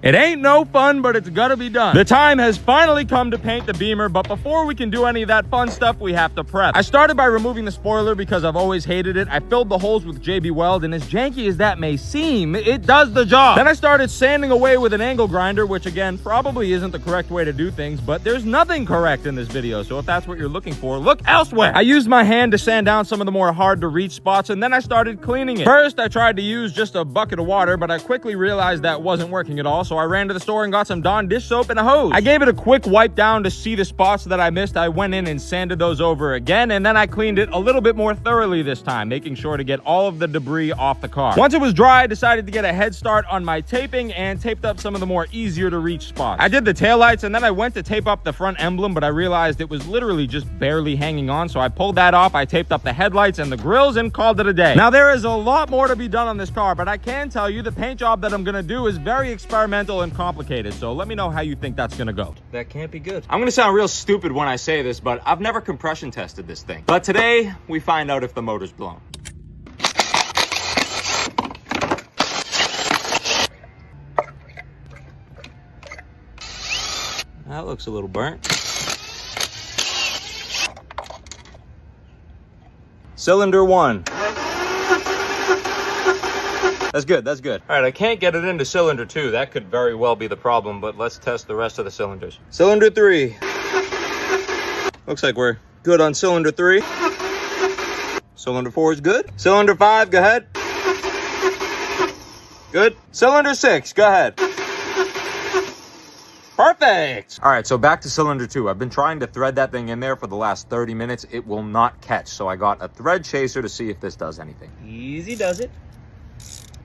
It ain't no fun, but it's gotta be done. The time has finally come to paint the Beamer, but before we can do any of that fun stuff, we have to prep. I started by removing the spoiler because I've always hated it. I filled the holes with JB Weld, and as janky as that may seem, it does the job. Then I started sanding away with an angle grinder, which again, probably isn't the correct way to do things, but there's nothing correct in this video, so if that's what you're looking for, look elsewhere. I used my hand to sand down some of the more hard to reach spots, and then I started cleaning it. First, I tried to use just a bucket of water, but I quickly realized that wasn't working at all, so I ran to the store and got some Dawn dish soap and a hose. I gave it a quick wipe down to see the spots that I missed. I went in and sanded those over again, and then I cleaned it a little bit more thoroughly this time, making sure to get all of the debris off the car. Once it was dry, I decided to get a head start on my taping and taped up some of the more easier to reach spots. I did the taillights, and then I went to tape up the front emblem, but I realized it was literally just barely hanging on, so I pulled that off. I taped up the headlights and the grills and called it a day. Now, there is a lot more to be done on this car, but I can tell you the paint job that I'm gonna do is very experimental and complicated, so let me know how you think that's gonna go. That can't be good. I'm gonna sound real stupid when I say this, but I've never compression tested this thing. But today, we find out if the motor's blown. That looks a little burnt. Cylinder 1. That's good, that's good. All right, I can't get it into cylinder 2. That could very well be the problem, but let's test the rest of the cylinders. Cylinder 3. Looks like we're good on cylinder 3. Cylinder 4 is good. Cylinder 5, go ahead. Good. Cylinder 6, go ahead. Perfect. All right, so back to cylinder 2. I've been trying to thread that thing in there for the last 30 minutes. It will not catch, so I got a thread chaser to see if this does anything. Easy does it.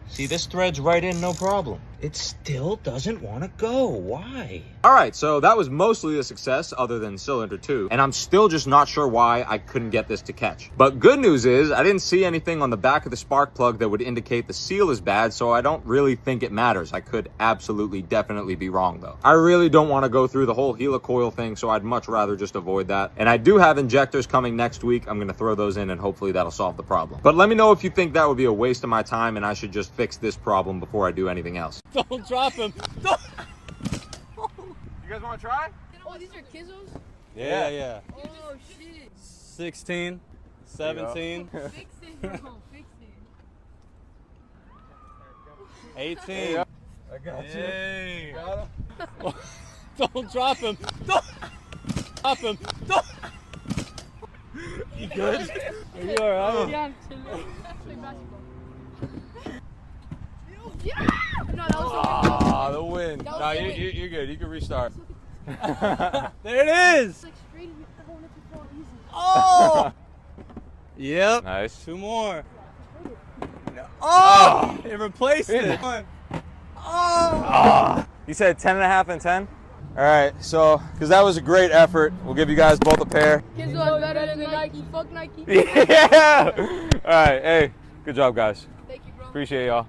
See, this threads right in, no problem. It still doesn't want to go. Why? All right, so that was mostly a success other than cylinder 2, and I'm still just not sure why I couldn't get this to catch. But good news is I didn't see anything on the back of the spark plug that would indicate the seal is bad, so I don't really think it matters. I could absolutely, definitely be wrong, though. I really don't want to go through the whole helicoil thing, so I'd much rather just avoid that. And I do have injectors coming next week. I'm going to throw those in, and hopefully that'll solve the problem. But let me know if you think that would be a waste of my time, and I should just fix this problem before I do anything else. Don't drop him. Don't. You guys want to try? Oh, these are Kizzos? Yeah. Oh, shit. 16, 17, Fix it, bro. Fix it. 18. I got you. Yay. Got him. Don't drop him. Don't drop him. Don't. You good? Are you alright? Yeah, I'm chilling. Play basketball. Yeah! No, that was Ah, the wind. That was Nah, the you're wind. good. You can restart. There it is. It's like straight in the hole, let you fall easy. Oh. Yep. Nice. 2 more. Oh! It replaced it. Oh! You said 10.5 and 10? All right, so, because that was a great effort, we'll give you guys both a pair. Kizzo is better than the Nike. Fuck Nike. Yeah! All right, hey, good job, guys. Thank you, bro. Appreciate y'all.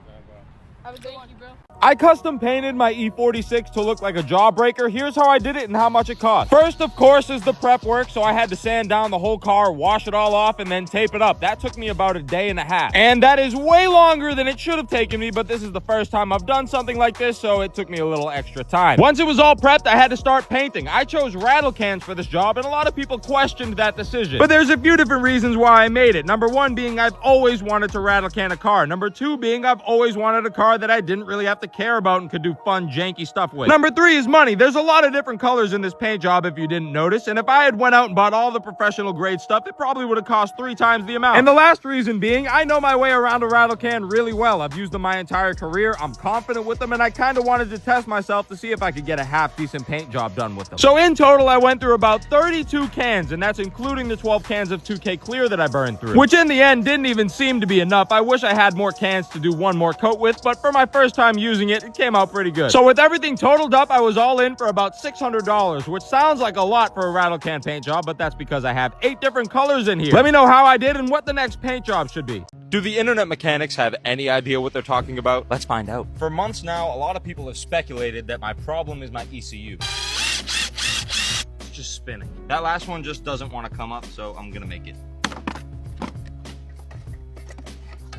Have a good one, bro. I custom painted my E46 to look like a jawbreaker. Here's how I did it and how much it cost. First, of course, is the prep work, so I had to sand down the whole car, wash it all off, and then tape it up. That took me about a day and a half. And that is way longer than it should have taken me, but this is the first time I've done something like this, so it took me a little extra time. Once it was all prepped, I had to start painting. I chose rattle cans for this job, and a lot of people questioned that decision. But there's a few different reasons why I made it. Number 1 being I've always wanted to rattle can a car. Number 2 being I've always wanted a car that I didn't really have to care about and could do fun, janky stuff with. Number 3 is money. There's a lot of different colors in this paint job if you didn't notice, and if I had went out and bought all the professional grade stuff, it probably would have cost 3 times the amount. And the last reason being, I know my way around a rattle can really well. I've used them my entire career, I'm confident with them, and I kind of wanted to test myself to see if I could get a half-decent paint job done with them. So in total, I went through about 32 cans, and that's including the 12 cans of 2K Clear that I burned through, which in the end didn't even seem to be enough. I wish I had more cans to do one more coat with, but for my first time using it, it came out pretty good. So with everything totaled up, I was all in for about $600, which sounds like a lot for a rattle can paint job, but that's because I have 8 different colors in here. Let me know how I did and what the next paint job should be. Do the internet mechanics have any idea what they're talking about? Let's find out. For months now, a lot of people have speculated that my problem is my ECU. It's just spinning. That last one just doesn't want to come up, so I'm gonna make it.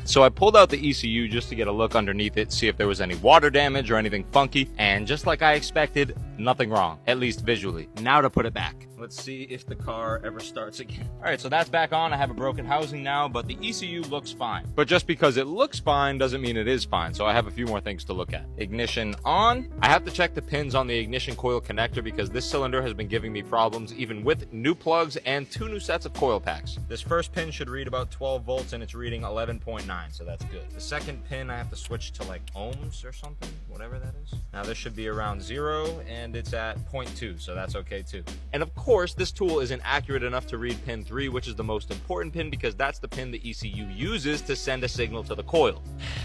So I pulled out the ECU just to get a look underneath it, see if there was any water damage or anything funky, and just like I expected, nothing wrong, at least visually. Now to put it back. Let's see if the car ever starts again. All right, so that's back on. I have a broken housing now, but the ECU looks fine. But just because it looks fine doesn't mean it is fine, so I have a few more things to look at. Ignition on. I have to check the pins on the ignition coil connector because this cylinder has been giving me problems even with new plugs and 2 new sets of coil packs. This first pin should read about 12 volts and it's reading 11.9, so that's good. The second pin I have to switch to like ohms or something, whatever that is. Now this should be around 0 and it's at 0.2, so that's okay too. And of course, this tool isn't accurate enough to read pin 3, which is the most important pin because that's the pin the ECU uses to send a signal to the coil.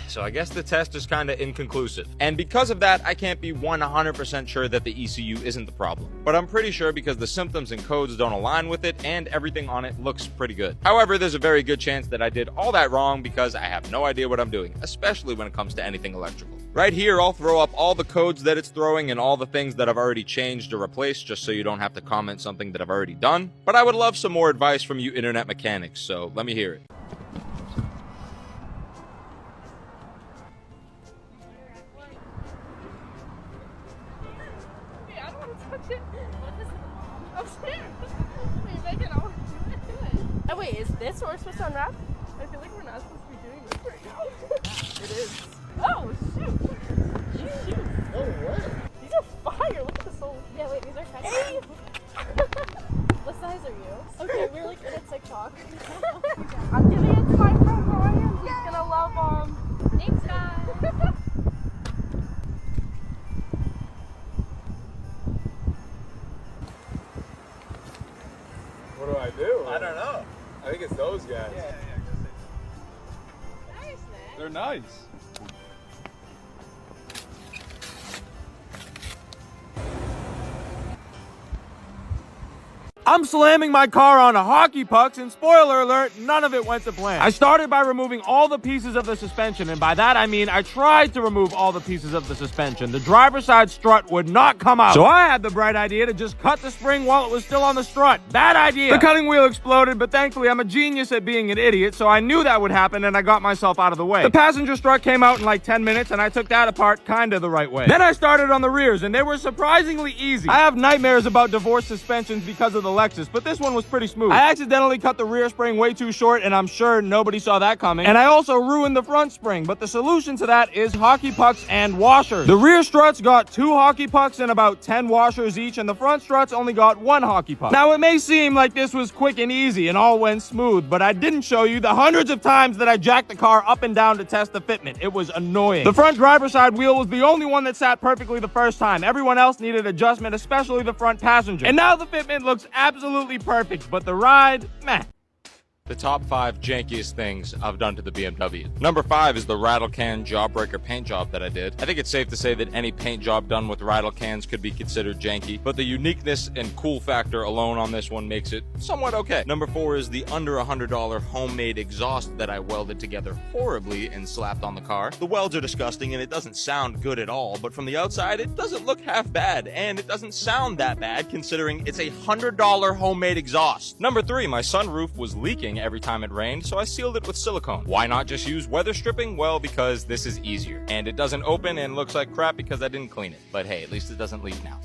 So I guess the test is kind of inconclusive. And because of that, I can't be 100% sure that the ECU isn't the problem. But I'm pretty sure because the symptoms and codes don't align with it and everything on it looks pretty good. However, there's a very good chance that I did all that wrong because I have no idea what I'm doing, especially when it comes to anything electrical. Right here, I'll throw up all the codes that it's throwing and all the things that I've already changed or replaced just so you don't have to comment something that I've already done. But I would love some more advice from you internet mechanics, so let me hear it. Hey, I don't want to touch it. What is it? I'm scared. Wait, Megan, I want to do it. Oh, wait, is this what we're supposed to unwrap? I feel like we're not supposed to be doing this right now. It is. Oh, shoot. Shoot. Oh, what? These are fire. Look at the soul. Yeah, wait, these are kind of. Hey! What size are you? Okay, we're like in a TikTok. I'm giving it to my friend Ryan. He's gonna love them. Thanks, guys. What do I do? I don't know. I think it's those guys. Yeah. Nice, man. They're nice. I'm slamming my car onto hockey pucks, and spoiler alert, none of it went to plan. I started by removing all the pieces of the suspension, and by that I mean I tried to remove all the pieces of the suspension. The driver's side strut would not come out. So I had the bright idea to just cut the spring while it was still on the strut. Bad idea. The cutting wheel exploded, but thankfully I'm a genius at being an idiot, so I knew that would happen and I got myself out of the way. The passenger strut came out in like 10 minutes, and I took that apart kinda the right way. Then I started on the rears, and they were surprisingly easy. I have nightmares about divorced suspensions because of the Lexus, but this one was pretty smooth. I accidentally cut the rear spring way too short, and I'm sure nobody saw that coming. And I also ruined the front spring, but the solution to that is hockey pucks and washers. The rear struts got 2 hockey pucks and about 10 washers each, and the front struts only got 1 hockey puck. Now, it may seem like this was quick and easy and all went smooth, but I didn't show you the hundreds of times that I jacked the car up and down to test the fitment. It was annoying. The front driver's side wheel was the only one that sat perfectly the first time. Everyone else needed adjustment, especially the front passenger. And now the fitment looks absolutely perfect, but the ride, meh. The top 5 jankiest things I've done to the BMW. Number 5 is the rattle can jawbreaker paint job that I did. I think it's safe to say that any paint job done with rattle cans could be considered janky, but the uniqueness and cool factor alone on this one makes it somewhat okay. Number 4 is the under $100 homemade exhaust that I welded together horribly and slapped on the car. The welds are disgusting and it doesn't sound good at all, but from the outside it doesn't look half bad, and it doesn't sound that bad considering it's a $100 homemade exhaust. Number 3, my sunroof was leaking every time it rained, so I sealed it with silicone. Why not just use weather stripping? Well, because this is easier. And it doesn't open and looks like crap because I didn't clean it. But hey, at least it doesn't leak now.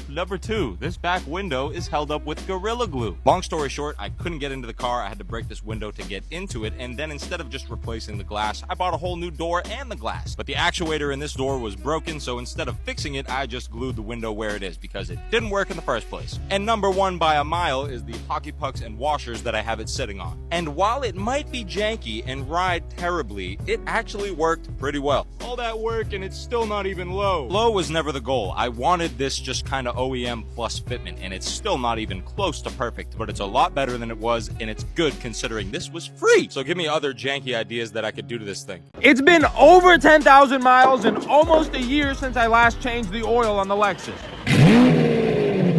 Number 2, this back window is held up with Gorilla Glue. Long story short, I couldn't get into the car. I had to break this window to get into it, and then instead of just replacing the glass, I bought a whole new door and the glass. But the actuator in this door was broken, so instead of fixing it, I just glued the window where it is because it didn't work in the first place. And number 1 by a mile is the hockey pucks and washers that I have it sitting on. And while it might be janky and ride terribly, it actually worked pretty well. All that work and it's still not even low. Low was never the goal. I wanted this just kind of OEM plus fitment, and it's still not even close to perfect, but it's a lot better than it was, and it's good considering this was free. So give me other janky ideas that I could do to this thing. It's been over 10,000 miles and almost a year since I last changed the oil on the Lexus.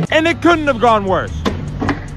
And it couldn't have gone worse.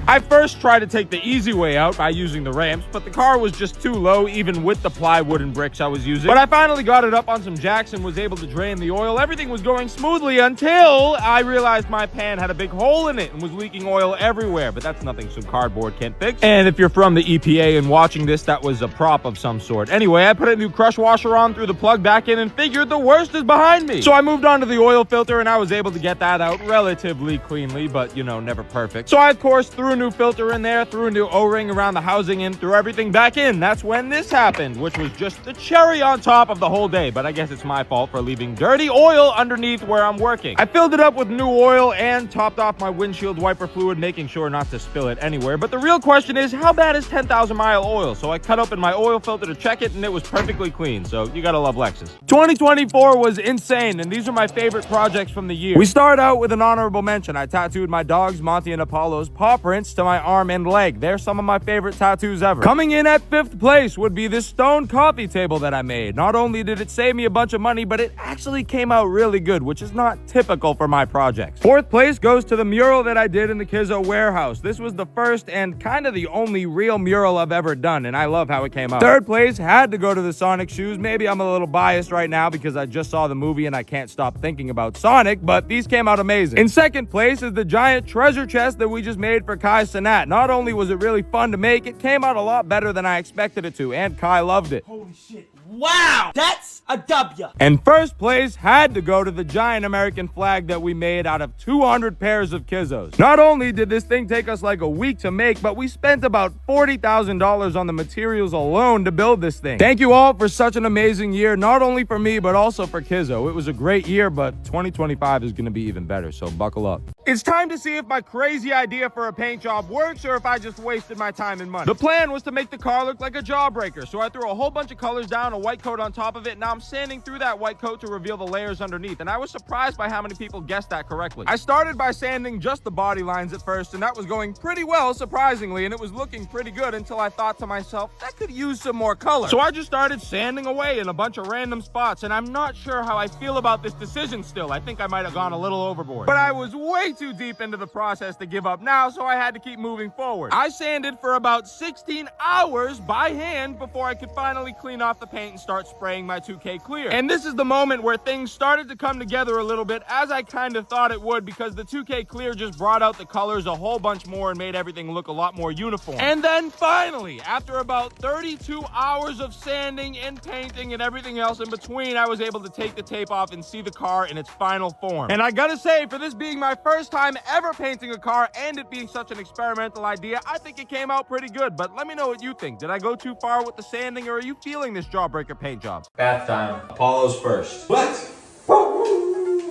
I first tried to take the easy way out by using the ramps, but the car was just too low even with the plywood and bricks I was using. But I finally got it up on some jacks and was able to drain the oil. Everything was going smoothly until I realized my pan had a big hole in it and was leaking oil everywhere, but that's nothing some cardboard can't fix. And if you're from the EPA and watching this, that was a prop of some sort. Anyway, I put a new crush washer on, threw the plug back in, and figured the worst is behind me. So I moved on to the oil filter and I was able to get that out relatively cleanly, but you know, never perfect. So I, of course, threw a new filter in there, threw a new O-ring around the housing and threw everything back in. That's when this happened, which was just the cherry on top of the whole day, but I guess it's my fault for leaving dirty oil underneath where I'm working. I filled it up with new oil and topped off my windshield wiper fluid, making sure not to spill it anywhere. But the real question is, how bad is 10,000 mile oil? So I cut open my oil filter to check it and it was perfectly clean. So you gotta love Lexus. 2024 was insane, and these are my favorite projects from the year. We start out with an honorable mention. I tattooed my dogs, Monty and Apollo's, paw prints to my arm and leg. They're some of my favorite tattoos ever. Coming in at 5th place would be this stone coffee table that I made. Not only did it save me a bunch of money, but it actually came out really good, which is not typical for my projects. 4th place goes to the mural that I did in the Kizzo warehouse. This was the first and kind of the only real mural I've ever done, and I love how it came out. 3rd place had to go to the Sonic shoes. Maybe I'm a little biased right now because I just saw the movie and I can't stop thinking about Sonic, but these came out amazing. In 2nd place is the giant treasure chest that we just made for Kai Cenat. Not only was it really fun to make, it came out a lot better than I expected it to, and Kai loved it. Holy shit. Wow! That's a W! And 1st place had to go to the giant American flag that we made out of 200 pairs of Kizzos. Not only did this thing take us like a week to make, but we spent about $40,000 on the materials alone to build this thing. Thank you all for such an amazing year, not only for me, but also for Kizzo. It was a great year, but 2025 is gonna be even better, so buckle up. It's time to see if my crazy idea for a paint job works or if I just wasted my time and money. The plan was to make the car look like a jawbreaker, so I threw a whole bunch of colors down, a white coat on top of it. Now I'm sanding through that white coat to reveal the layers underneath, and I was surprised by how many people guessed that correctly. I started by sanding just the body lines at first, and that was going pretty well, surprisingly, and it was looking pretty good until I thought to myself, that could use some more color. So I just started sanding away in a bunch of random spots, and I'm not sure how I feel about this decision still. I think I might have gone a little overboard. But I was way too deep into the process to give up now, so I had to keep moving forward. I sanded for about 16 hours by hand before I could finally clean off the paint and start spraying my 2K clear. And this is the moment where things started to come together a little bit, as I kind of thought it would, because the 2K clear just brought out the colors a whole bunch more and made everything look a lot more uniform. And then finally, after about 32 hours of sanding and painting and everything else in between, I was able to take the tape off and see the car in its final form. And I gotta say, for this being my first time ever painting a car and it being such an experimental idea, I think it came out pretty good. But let me know what you think. Did I go too far with the sanding, or are you feeling this jawbreaker paint job? Bath time. Apollo's first. What?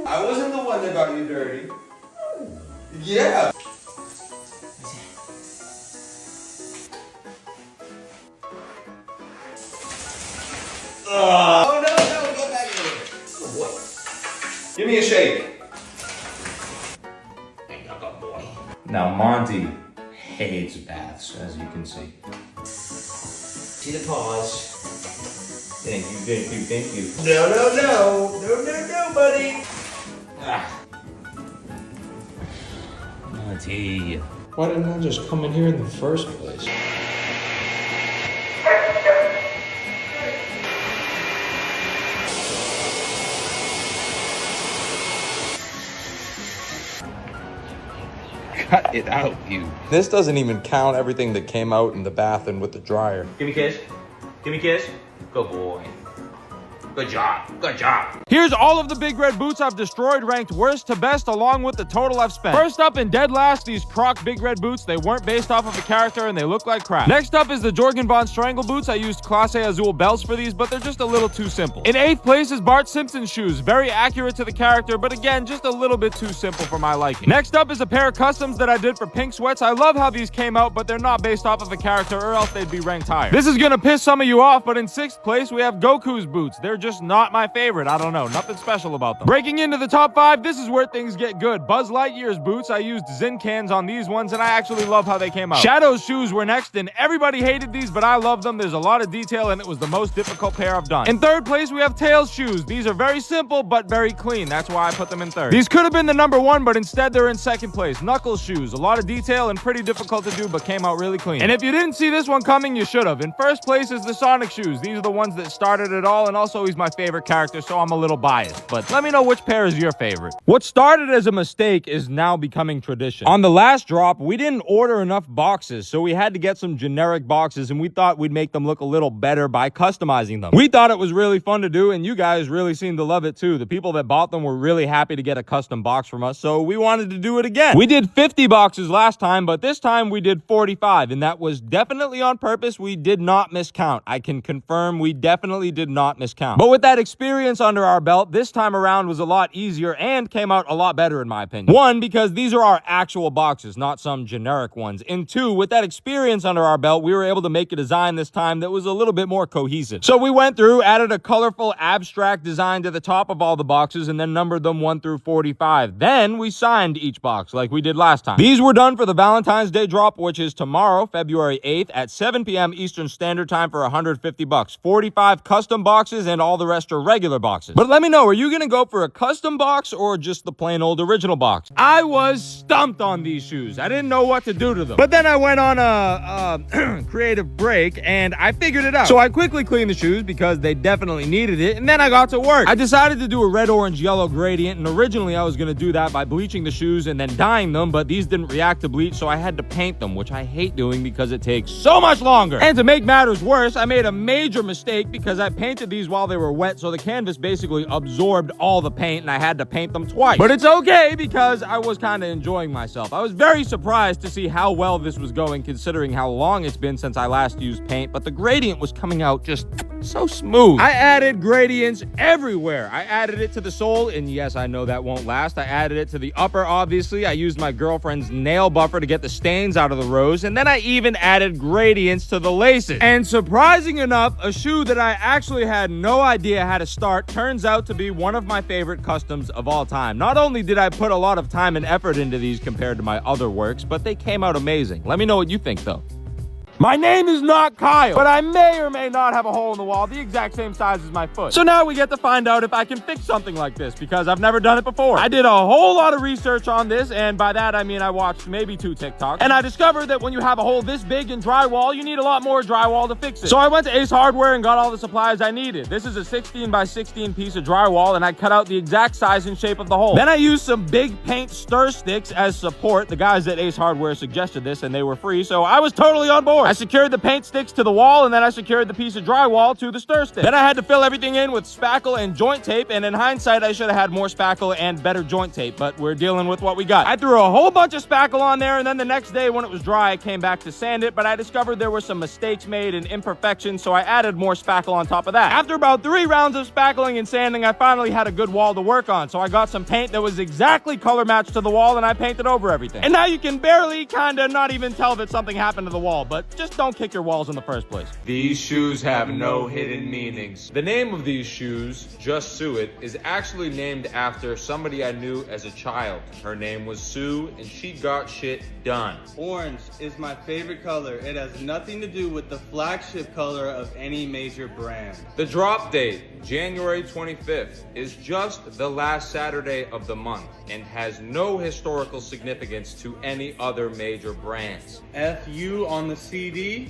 I wasn't the one that got you dirty. Yeah. Oh no, go back in here. Good boy. Give me a shake. Now Monty hates baths, as you can see. See the paws. Thank you. No, buddy. Monty. Why didn't I just come in here in the first place? Cut it out, you. This doesn't even count everything that came out in the bath and with the dryer. Give me a kiss. Give me a kiss. Good boy. Good job. Good job. Here's all of the big red boots I've destroyed, ranked worst to best, along with the total I've spent. First up and dead last, these Croc big red boots. They weren't based off of a character and they look like crap. Next up is the Jorgen Von Strangle boots. I used Classe Azul bells for these, but they're just a little too simple. In 8th place is Bart Simpson's shoes. Very accurate to the character, but again, just a little bit too simple for my liking. Next up is a pair of customs that I did for Pink Sweats. I love how these came out, but they're not based off of a character or else they'd be ranked higher. This is gonna piss some of you off, but in 6th place, we have Goku's boots. They're just not my favorite. I don't know. Nothing special about them. Breaking into the top 5, this is where things get good. Buzz Lightyear's boots. I used Zin cans on these ones, and I actually love how they came out. Shadow's shoes were next, and everybody hated these, but I love them. There's a lot of detail, and it was the most difficult pair I've done. In third place, we have Tails shoes. These are very simple, but very clean. That's why I put them in third. These could have been the number 1, but instead they're in second place. Knuckles shoes. A lot of detail and pretty difficult to do, but came out really clean. And if you didn't see this one coming, you should have. In first place is the Sonic shoes. These are the ones that started it all, and also he's my favorite character, so I'm a little biased. But let me know which pair is your favorite. What started as a mistake is now becoming tradition. On the last drop, we didn't order enough boxes, so we had to get some generic boxes, and we thought we'd make them look a little better by customizing them. We thought it was really fun to do, and you guys really seemed to love it too. The people that bought them were really happy to get a custom box from us, so we wanted to do it again. We did 50 boxes last time, but this time we did 45, and that was definitely on purpose. We did not miscount. I can confirm we definitely did not miscount. But with that experience under our belt, this time around was a lot easier and came out a lot better in my opinion. 1, because these are our actual boxes, not some generic ones. And 2, with that experience under our belt, we were able to make a design this time that was a little bit more cohesive. So we went through, added a colorful abstract design to the top of all the boxes, and then numbered them 1 through 45. Then we signed each box like we did last time. These were done for the Valentine's Day drop, which is tomorrow, February 8th at 7 p.m. Eastern Standard Time for $150. 45 custom boxes and all the rest are regular boxes. But let me know, are you gonna go for a custom box or just the plain old original box? I was stumped on these shoes. I didn't know what to do to them. But then I went on a creative break and I figured it out. So I quickly cleaned the shoes because they definitely needed it, and then I got to work. I decided to do a red, orange, yellow gradient, and originally I was gonna do that by bleaching the shoes and then dyeing them, but these didn't react to bleach, so I had to paint them, which I hate doing because it takes so much longer. And to make matters worse, I made a major mistake because I painted these while they were wet, so the canvas basically absorbed all the paint and I had to paint them twice. But it's okay because I was kind of enjoying myself. I was very surprised to see how well this was going considering how long it's been since I last used paint, but the gradient was coming out just so smooth. I added gradients everywhere. I added it to the sole, and yes, I know that won't last. I added it to the upper, obviously. I used my girlfriend's nail buffer to get the stains out of the rows, and then I even added gradients to the laces. And surprising enough, a shoe that I actually had no idea how to start turns out to be one of my favorite customs of all time. Not only did I put a lot of time and effort into these compared to my other works, but they came out amazing. Let me know what you think, though. My name is not Kyle, but I may or may not have a hole in the wall the exact same size as my foot. So now we get to find out if I can fix something like this because I've never done it before. I did a whole lot of research on this, and by that I mean I watched maybe 2 TikToks, and I discovered that when you have a hole this big in drywall, you need a lot more drywall to fix it. So I went to Ace Hardware and got all the supplies I needed. This is a 16 by 16 piece of drywall, and I cut out the exact size and shape of the hole. Then I used some big paint stir sticks as support. The guys at Ace Hardware suggested this, and they were free, so I was totally on board. I secured the paint sticks to the wall, and then I secured the piece of drywall to the stir stick. Then I had to fill everything in with spackle and joint tape, and in hindsight, I should have had more spackle and better joint tape, but we're dealing with what we got. I threw a whole bunch of spackle on there, and then the next day when it was dry, I came back to sand it, but I discovered there were some mistakes made and imperfections, so I added more spackle on top of that. After about 3 rounds of spackling and sanding, I finally had a good wall to work on, so I got some paint that was exactly color matched to the wall, and I painted over everything. And now you can barely, kinda, not even tell that something happened to the wall, but just don't kick your walls in the first place. These shoes have no hidden meanings. The name of these shoes, Just Sue It, is actually named after somebody I knew as a child. Her name was Sue, and she got shit done. Orange is my favorite color. It has nothing to do with the flagship color of any major brand. The drop date, January 25th, is just the last Saturday of the month and has no historical significance to any other major brands. FU on the CD,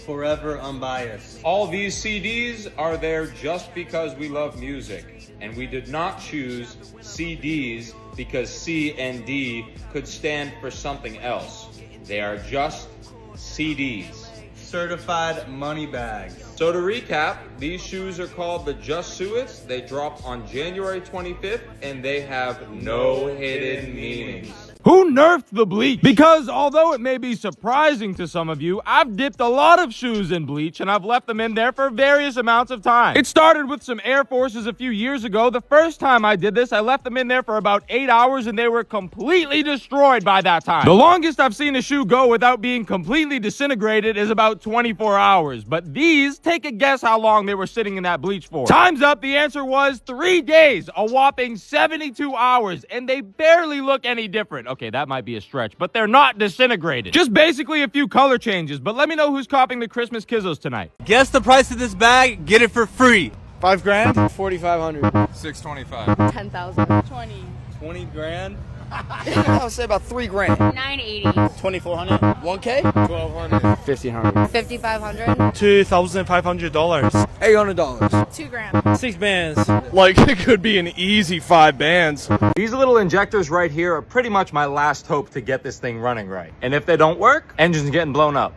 forever unbiased. All these CDs are there just because we love music, and we did not choose CDs because C and D could stand for something else. They are just CDs. Certified money bags. So to recap, these shoes are called the Just Sue It's. They drop on January 25th, and they have no hidden meanings. Who nerfed the bleach? Because although it may be surprising to some of you, I've dipped a lot of shoes in bleach and I've left them in there for various amounts of time. It started with some Air Forces a few years ago. The first time I did this, I left them in there for about 8 hours and they were completely destroyed by that time. The longest I've seen a shoe go without being completely disintegrated is about 24 hours. But these, take a guess how long they were sitting in that bleach for. Time's up. The answer was 3 days, a whopping 72 hours, and they barely look any different. Okay, that might be a stretch, but they're not disintegrated. Just basically a few color changes, but let me know who's copping the Christmas Kizzos tonight. Guess the price of this bag, get it for free. 5 grand? 4,500. 625. 10,000. 20. 20 grand? I would say about 3 grand. 980. 2,400. 1K? 1200. 1,500. 5,500. $2,500. $800. 2 grand. 6 bands. Like, it could be an easy 5 bands. These little injectors right here are pretty much my last hope to get this thing running right. And if they don't work, engine's getting blown up.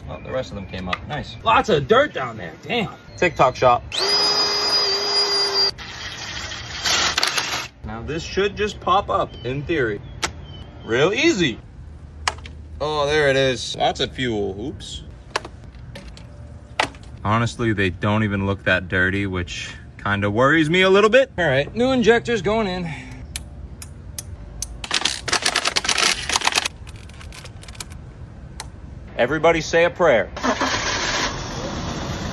Well, the rest of them came up. Nice. Lots of dirt down there. Damn. TikTok shop. Now this should just pop up, in theory. Real easy. Oh, there it is. Lots of fuel. Oops. Honestly, they don't even look that dirty, which kind of worries me a little bit. All right, new injectors going in. Everybody say a prayer.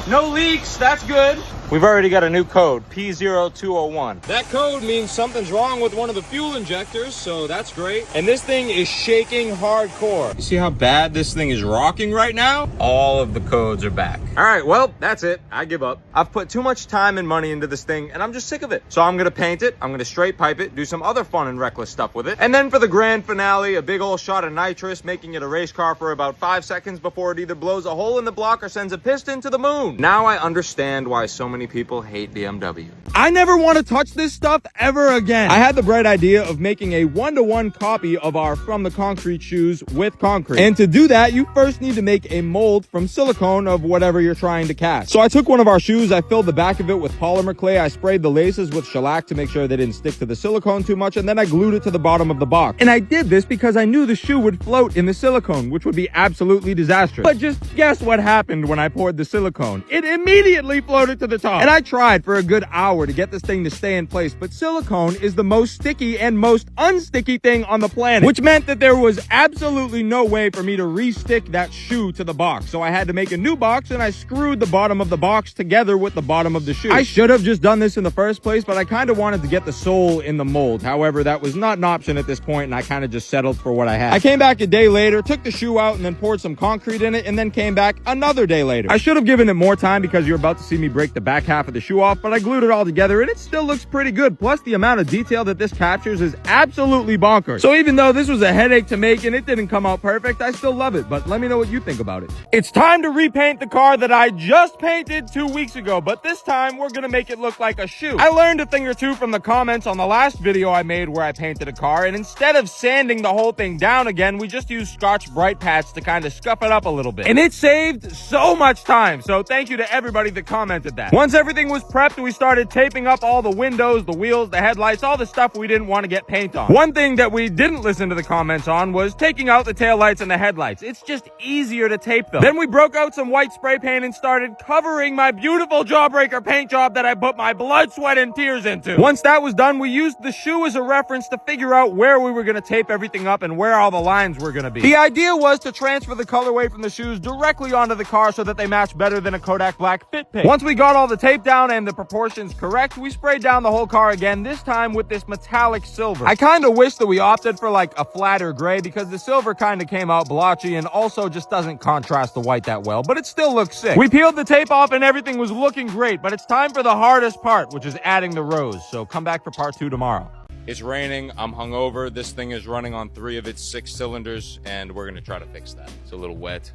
No leaks, that's good. We've already got a new code, P0201. That code means something's wrong with one of the fuel injectors, so that's great. And this thing is shaking hardcore. You see how bad this thing is rocking right now? All of the codes are back. All right, well, that's it. I give up. I've put too much time and money into this thing, and I'm just sick of it. So I'm gonna paint it, I'm gonna straight pipe it, do some other fun and reckless stuff with it. And then for the grand finale, a big old shot of nitrous, making it a race car for about 5 seconds before it either blows a hole in the block or sends a piston to the moon. Now I understand why so many people hate BMW. I never want to touch this stuff ever again. I had the bright idea of making a 1-to-1 copy of our From the Concrete shoes with concrete. And to do that, you first need to make a mold from silicone of whatever you're trying to cast. So I took one of our shoes, I filled the back of it with polymer clay, I sprayed the laces with shellac to make sure they didn't stick to the silicone too much, and then I glued it to the bottom of the box. And I did this because I knew the shoe would float in the silicone, which would be absolutely disastrous. But just guess what happened when I poured the silicone? It immediately floated to the top. And I tried for a good hour to get this thing to stay in place, but silicone is the most sticky and most unsticky thing on the planet, which meant that there was absolutely no way for me to re-stick that shoe to the box. So I had to make a new box, and I screwed the bottom of the box together with the bottom of the shoe. I should have just done this in the first place, but I kind of wanted to get the sole in the mold. However, that was not an option at this point, and I kind of just settled for what I had. I came back a day later, took the shoe out, and then poured some concrete in it, and then came back another day later. I should have given it more time because you're about to see me break the back half of the shoe off, but I glued it all together and it still looks pretty good. Plus, the amount of detail that this captures is absolutely bonkers. So even though this was a headache to make and it didn't come out perfect, I still love it. But let me know what you think about it. It's time to repaint the car that I just painted 2 weeks ago, but this time we're gonna make it look like a shoe. I learned a thing or two from the comments on the last video I made where I painted a car, and instead of sanding the whole thing down again, we just used Scotch Brite pads to kind of scuff it up a little bit. And it saved so much time, so thank you to everybody that commented that. Once everything was prepped, we started taping up all the windows, the wheels, the headlights, all the stuff we didn't want to get paint on. One thing that we didn't listen to the comments on was taking out the taillights and the headlights. It's just easier to tape them. Then we broke out some white spray paint and started covering my beautiful Jawbreaker paint job that I put my blood, sweat, and tears into. Once that was done, we used the shoe as a reference to figure out where we were going to tape everything up and where all the lines were going to be. The idea was to transfer the colorway from the shoes directly onto the car so that they match better than a Kodak Black fit paint. Once we got all the tape down and the proportions correct, we sprayed down the whole car again, this time with this metallic silver. I kind of wish that we opted for like a flatter gray because the silver kind of came out blotchy and also just doesn't contrast the white that well, but it still looks sick. We peeled the tape off and everything was looking great, but it's time for the hardest part, which is adding the rose. So come back for part 2 tomorrow. It's raining, I'm hungover, this thing is running on 3 of its 6 cylinders, and we're gonna try to fix that. It's a little wet.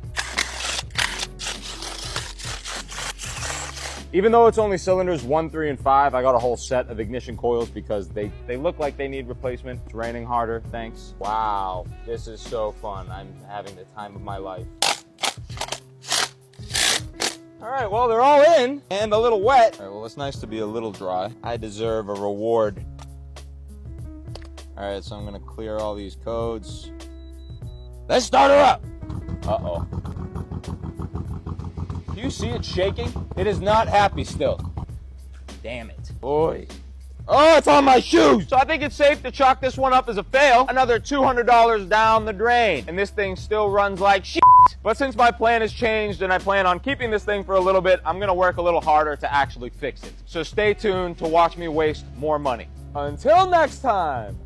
Even though it's only cylinders 1, 3, and 5, I got a whole set of ignition coils because they look like they need replacement. It's raining harder, thanks. Wow, this is so fun. I'm having the time of my life. All right, well, they're all in and a little wet. All right, well, it's nice to be a little dry. I deserve a reward. All right, so I'm gonna clear all these codes. Let's start her up. Uh-oh. Do you see it shaking? It is not happy still. Damn it. Boy. Oh, it's on my shoes! So I think it's safe to chalk this one up as a fail. Another $200 down the drain. And this thing still runs like shit. But since my plan has changed and I plan on keeping this thing for a little bit, I'm gonna work a little harder to actually fix it. So stay tuned to watch me waste more money. Until next time.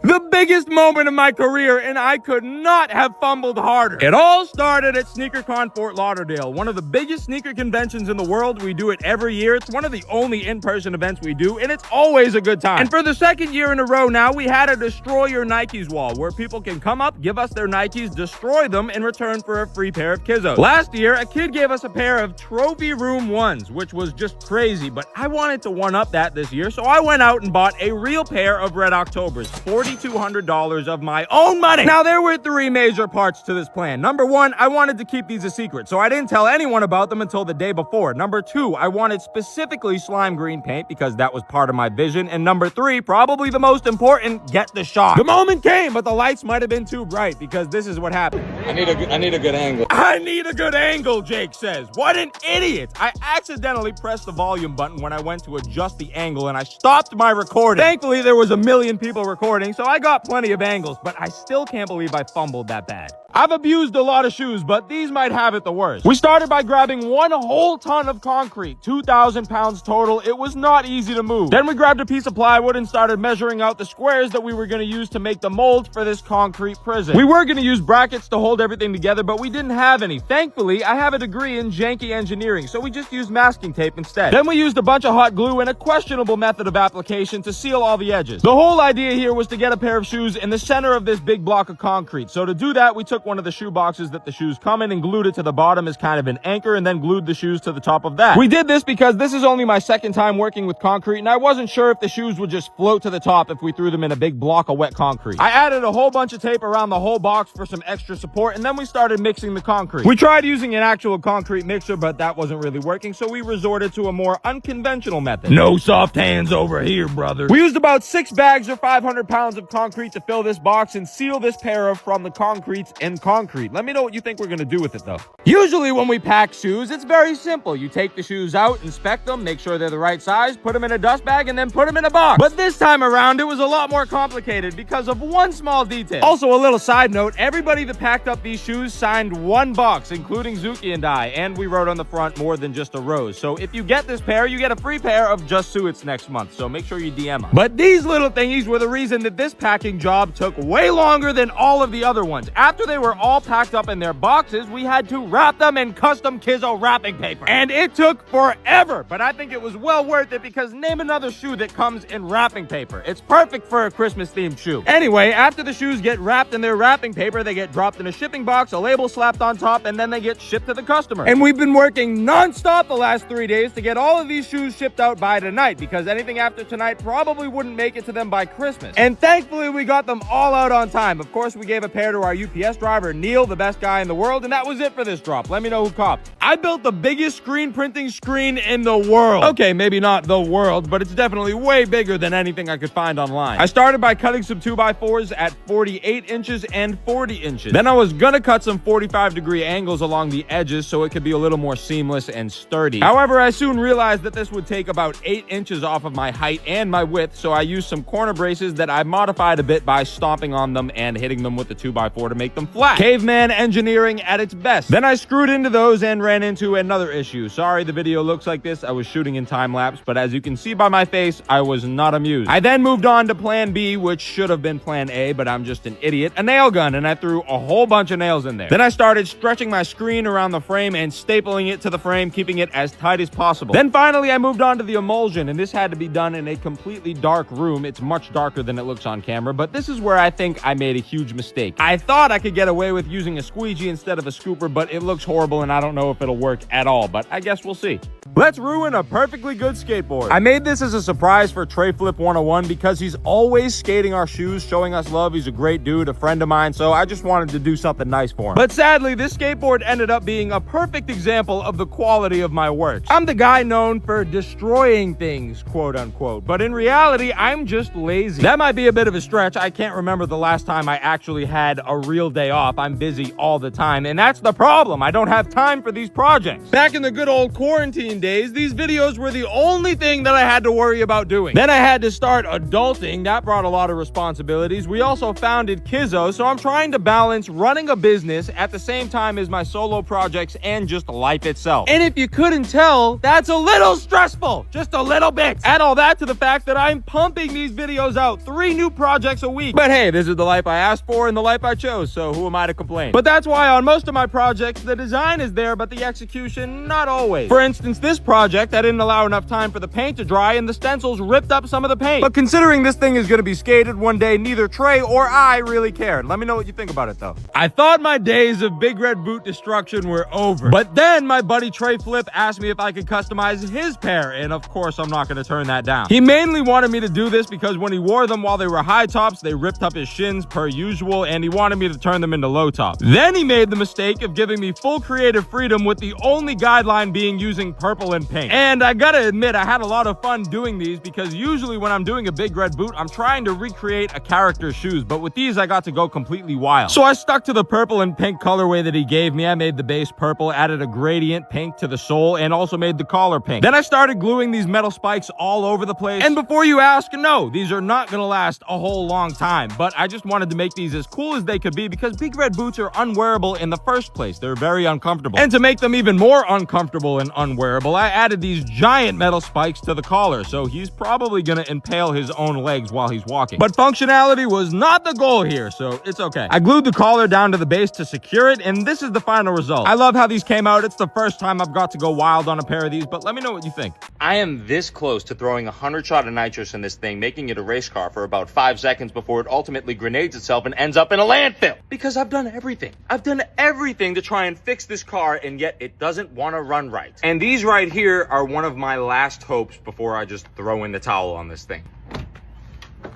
The biggest moment of my career, and I could not have fumbled harder. It all started at SneakerCon Fort Lauderdale, one of the biggest sneaker conventions in the world. We do it every year. It's one of the only in-person events we do, and it's always a good time. And for the second year in a row now, we had a Destroy Your Nikes wall, where people can come up, give us their Nikes, destroy them in return for a free pair of Kizzos. Last year, a kid gave us a pair of Trophy Room 1s, which was just crazy, but I wanted to one-up that this year, so I went out and bought a real pair of Red Octobers, $4,200 of my own money. Now, there were three major parts to this plan. Number one, I wanted to keep these a secret, so I didn't tell anyone about them until the day before. Number two, I wanted specifically slime green paint because that was part of my vision. And number three, probably the most important, get the shot. The moment came, but the lights might have been too bright because this is what happened. I need a good angle. I need a good angle, Jake says. What an idiot. I accidentally pressed the volume button when I went to adjust the angle and I stopped my recording. Thankfully, there was a million people recording, so I got plenty of angles, but I still can't believe I fumbled that bad. I've abused a lot of shoes, but these might have it the worst. We started by grabbing one whole ton of concrete, 2,000 pounds total. It was not easy to move. Then we grabbed a piece of plywood and started measuring out the squares that we were going to use to make the mold for this concrete prison. We were going to use brackets to hold everything together, but we didn't have any. Thankfully, I have a degree in janky engineering, so we just used masking tape instead. Then we used a bunch of hot glue and a questionable method of application to seal all the edges. The whole idea here was to get a pair of shoes in the center of this big block of concrete. So to do that, we took one of the shoe boxes that the shoes come in and glued it to the bottom as kind of an anchor and then glued the shoes to the top of that. We did this because this is only my second time working with concrete and I wasn't sure if the shoes would just float to the top if we threw them in a big block of wet concrete. I added a whole bunch of tape around the whole box for some extra support and then we started mixing the concrete. We tried using an actual concrete mixer, but that wasn't really working, so we resorted to a more unconventional method. No soft hands over here, brother. We used about 6 bags or 500 pounds of concrete to fill this box and seal this pair of from the concretes in concrete. Let me know what you think we're gonna do with it though. Usually when we pack shoes, it's very simple. You take the shoes out, inspect them, make sure they're the right size, put them in a dust bag, and then put them in a box. But this time around, it was a lot more complicated because of one small detail. Also, a little side note, everybody that packed up these shoes signed one box, including Zuki and I, and we wrote on the front more than just a rose. So if you get this pair, you get a free pair of Just Suits next month, so make sure you DM them. But these little thingies were the reason that this packing job took way longer than all of the other ones. After they were all packed up in their boxes, we had to wrap them in custom Kizzo wrapping paper. And it took forever, but I think it was well worth it because name another shoe that comes in wrapping paper. It's perfect for a Christmas-themed shoe. Anyway, after the shoes get wrapped in their wrapping paper, they get dropped in a shipping box, a label slapped on top, and then they get shipped to the customer. And we've been working non-stop the last 3 days to get all of these shoes shipped out by tonight because anything after tonight probably wouldn't make it to them by Christmas. And thankfully, we got them all out on time. Of course, we gave a pair to our UPS driver, Neil, the best guy in the world, and that was it for this drop. Let me know who copped. I built the biggest screen printing screen in the world. Okay, maybe not the world, but it's definitely way bigger than anything I could find online. I started by cutting some 2x4s at 48 inches and 40 inches. Then I was gonna cut some 45-degree angles along the edges so it could be a little more seamless and sturdy. However, I soon realized that this would take about 8 inches off of my height and my width, so I used some corner braces that I modified a bit by stomping on them and hitting them with the 2x4 to make them flat. Caveman engineering at its best. Then I screwed into those and ran into another issue. Sorry the video looks like this. I was shooting in time lapse, but as you can see by my face, I was not amused. I then moved on to plan B, which should have been plan A, but I'm just an idiot. A nail gun, and I threw a whole bunch of nails in there. Then I started stretching my screen around the frame and stapling it to the frame, keeping it as tight as possible. Then finally I moved on to the emulsion, and this had to be done in a completely dark room. It's much darker than it looks on camera, but this is where I think I made a huge mistake. I thought I could get away with using a squeegee instead of a scooper, but it looks horrible and I don't know if it'll work at all, but I guess we'll see. Let's ruin a perfectly good skateboard. I made this as a surprise for Trey Flip 101 because he's always skating our shoes, showing us love. He's a great dude, a friend of mine, so I just wanted to do something something nice for him. But sadly, this skateboard ended up being a perfect example of the quality of my works. I'm the guy known for destroying things, quote unquote, but in reality, I'm just lazy. That might be a bit of a stretch. I can't remember the last time I actually had a real day off. I'm busy all the time, and that's the problem. I don't have time for these projects. Back in the good old quarantine days, these videos were the only thing that I had to worry about doing. Then I had to start adulting. That brought a lot of responsibilities. We also founded Kizzo, so I'm trying to balance running a business at the same time as my solo projects and just life itself. And if you couldn't tell, that's a little stressful, just a little bit. Add all that to the fact that I'm pumping these videos out, 3 new projects a week. But hey, this is the life I asked for and the life I chose, so who am I to complain? But that's why on most of my projects, the design is there, but the execution, not always. For instance, this project, I didn't allow enough time for the paint to dry and the stencils ripped up some of the paint. But considering this thing is gonna be skated one day, neither Trey or I really cared. Let me know what you think about it though. I thought my days of big red boot destruction were over, but then my buddy Trey Flip asked me if I could customize his pair, and of course I'm not gonna turn that down. He mainly wanted me to do this because when he wore them while they were high tops, they ripped up his shins per usual, and he wanted me to turn them into low tops. Then he made the mistake of giving me full creative freedom with the only guideline being using purple and pink. And I gotta admit, I had a lot of fun doing these because usually when I'm doing a big red boot, I'm trying to recreate a character's shoes, but with these I got to go completely wild. So I stuck to the purple and pink colorway that he gave me. I made the base purple, added a gradient pink to the sole, and also made the collar pink. Then I started gluing these metal spikes all over the place. And before you ask, no, these are not gonna last a whole long time, but I just wanted to make these as cool as they could be because big red boots are unwearable in the first place. They're very uncomfortable. And to make them even more uncomfortable and unwearable, I added these giant metal spikes to the collar, so he's probably gonna impale his own legs while he's walking. But functionality was not the goal here, so it's okay. I glued the collar down to the base to secure it, and this is the final result. I love how these came out. It's the first time I've got to go wild on a pair of these, but let me know what you think. I am this close to throwing 100 shot of nitrous in this thing, making it a race car for about 5 seconds before it ultimately grenades itself and ends up in a landfill. Because I've done everything. I've done everything to try and fix this car, and yet it doesn't want to run right. And these right here are one of my last hopes before I just throw in the towel on this thing.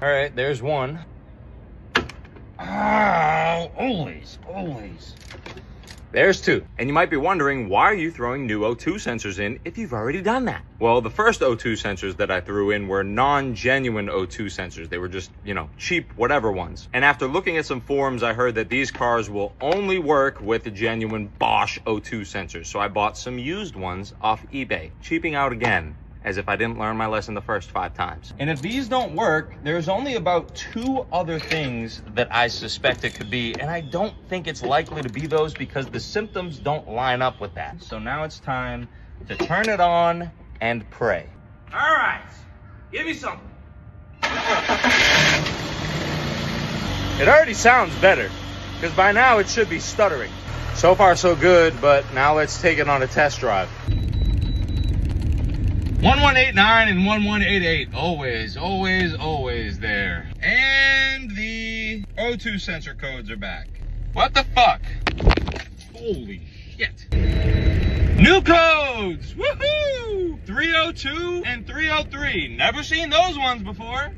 All right, there's one. Oh, always. There's 2. And you might be wondering, why are you throwing new O2 sensors in if you've already done that? Well, the first O2 sensors that I threw in were non-genuine O2 sensors. They were just, cheap whatever ones. And after looking at some forums, I heard that these cars will only work with the genuine Bosch O2 sensors. So I bought some used ones off eBay, cheaping out again, as if I didn't learn my lesson the first 5 times. And if these don't work, there's only about 2 other things that I suspect it could be, and I don't think it's likely to be those because the symptoms don't line up with that. So now it's time to turn it on and pray. All right, give me something. It already sounds better, because by now it should be stuttering. So far so good, but now let's take it on a test drive. 1189 and 1188, always there. And the O2 sensor codes are back. What the fuck? Holy shit. New codes, woohoo! 302 and 303, never seen those ones before.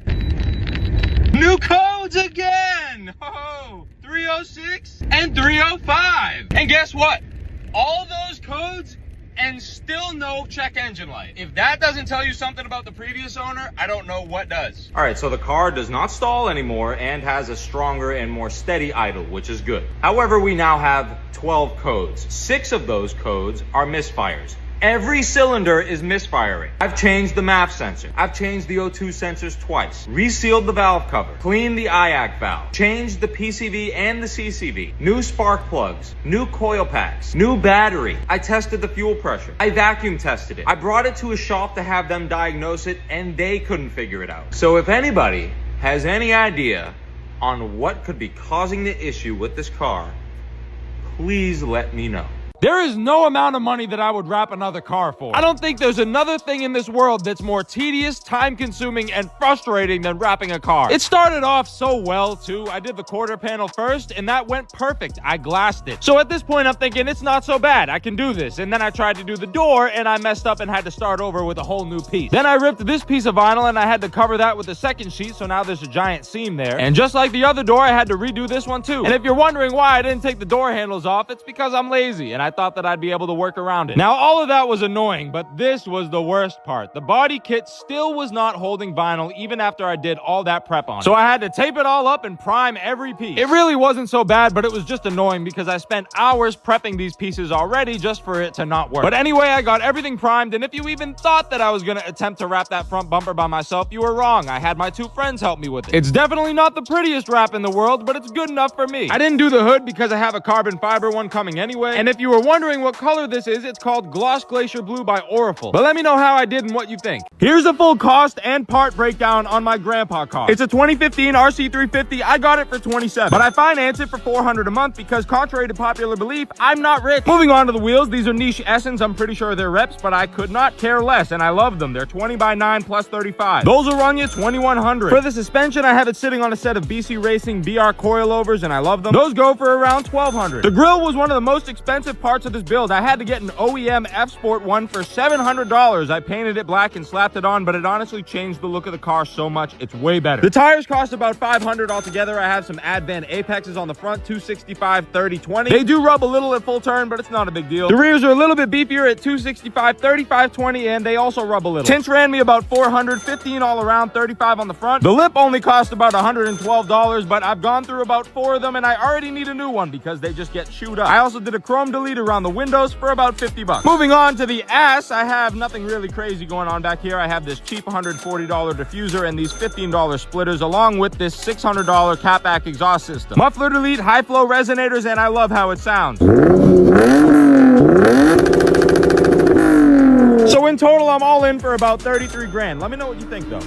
New codes again, 306 and 305. And guess what? All those codes and still no check engine light. If that doesn't tell you something about the previous owner, I don't know what does. All right, so the car does not stall anymore and has a stronger and more steady idle, which is good. However, we now have 12 codes. 6 of those codes are misfires. Every cylinder is misfiring. I've changed the MAF sensor. I've changed the O2 sensors twice. Resealed the valve cover. Cleaned the IAC valve. Changed the PCV and the CCV. New spark plugs. New coil packs. New battery. I tested the fuel pressure. I vacuum tested it. I brought it to a shop to have them diagnose it, and they couldn't figure it out. So if anybody has any idea on what could be causing the issue with this car, please let me know. There is no amount of money that I would wrap another car for. I don't think there's another thing in this world that's more tedious, time-consuming, and frustrating than wrapping a car. It started off so well, too. I did the quarter panel first, and that went perfect. I glassed it. So at this point, I'm thinking, it's not so bad. I can do this. And then I tried to do the door, and I messed up and had to start over with a whole new piece. Then I ripped this piece of vinyl, and I had to cover that with the second sheet, so now there's a giant seam there. And just like the other door, I had to redo this one, too. And if you're wondering why I didn't take the door handles off, it's because I'm lazy, and I thought that I'd be able to work around it. Now, all of that was annoying, but this was the worst part. The body kit still was not holding vinyl even after I did all that prep on it. So I had to tape it all up and prime every piece. It really wasn't so bad, but it was just annoying because I spent hours prepping these pieces already just for it to not work. But anyway, I got everything primed, and if you even thought that I was gonna attempt to wrap that front bumper by myself, you were wrong. I had my two friends help me with it. It's definitely not the prettiest wrap in the world, but it's good enough for me. I didn't do the hood because I have a carbon fiber one coming anyway, and if you were wondering what color this is, it's called Gloss Glacier Blue by Orifel. But let me know how I did and what you think. Here's a full cost and part breakdown on my grandpa car. It's a 2015 RC350. I got it for $27, but I financed it for $400 a month because, contrary to popular belief, I'm not rich. Moving on to the wheels, these are niche Essence. I'm pretty sure they're reps, but I could not care less, and I love them. They're 20 by 9 plus 35. Those will run you $2,100. For the suspension, I have it sitting on a set of BC Racing BR coilovers, and I love them. Those go for around $1,200. The grill was one of the most expensive parts of this build. I had to get an OEM F-Sport one for $700. I painted it black and slapped it on, but it honestly changed the look of the car so much. It's way better. The tires cost about $500 altogether. I have some Advan Apexes on the front, 265 30 20. They do rub a little at full turn, but it's not a big deal. The rears are a little bit beefier at 265 35 20, and they also rub a little. Tints ran me about $400, 15 all around, 35 on the front. The lip only cost about $112, but I've gone through about 4 of them, and I already need a new one because they just get chewed up. I also did a chrome delete around the windows for about $50. Moving on to the ass, I have nothing really crazy going on back here. I have this cheap $140 diffuser and these $15 splitters, along with this $600 catback exhaust system. Muffler delete, high flow resonators, and I love how it sounds. So in total, I'm all in for about 33 grand. Let me know what you think, though.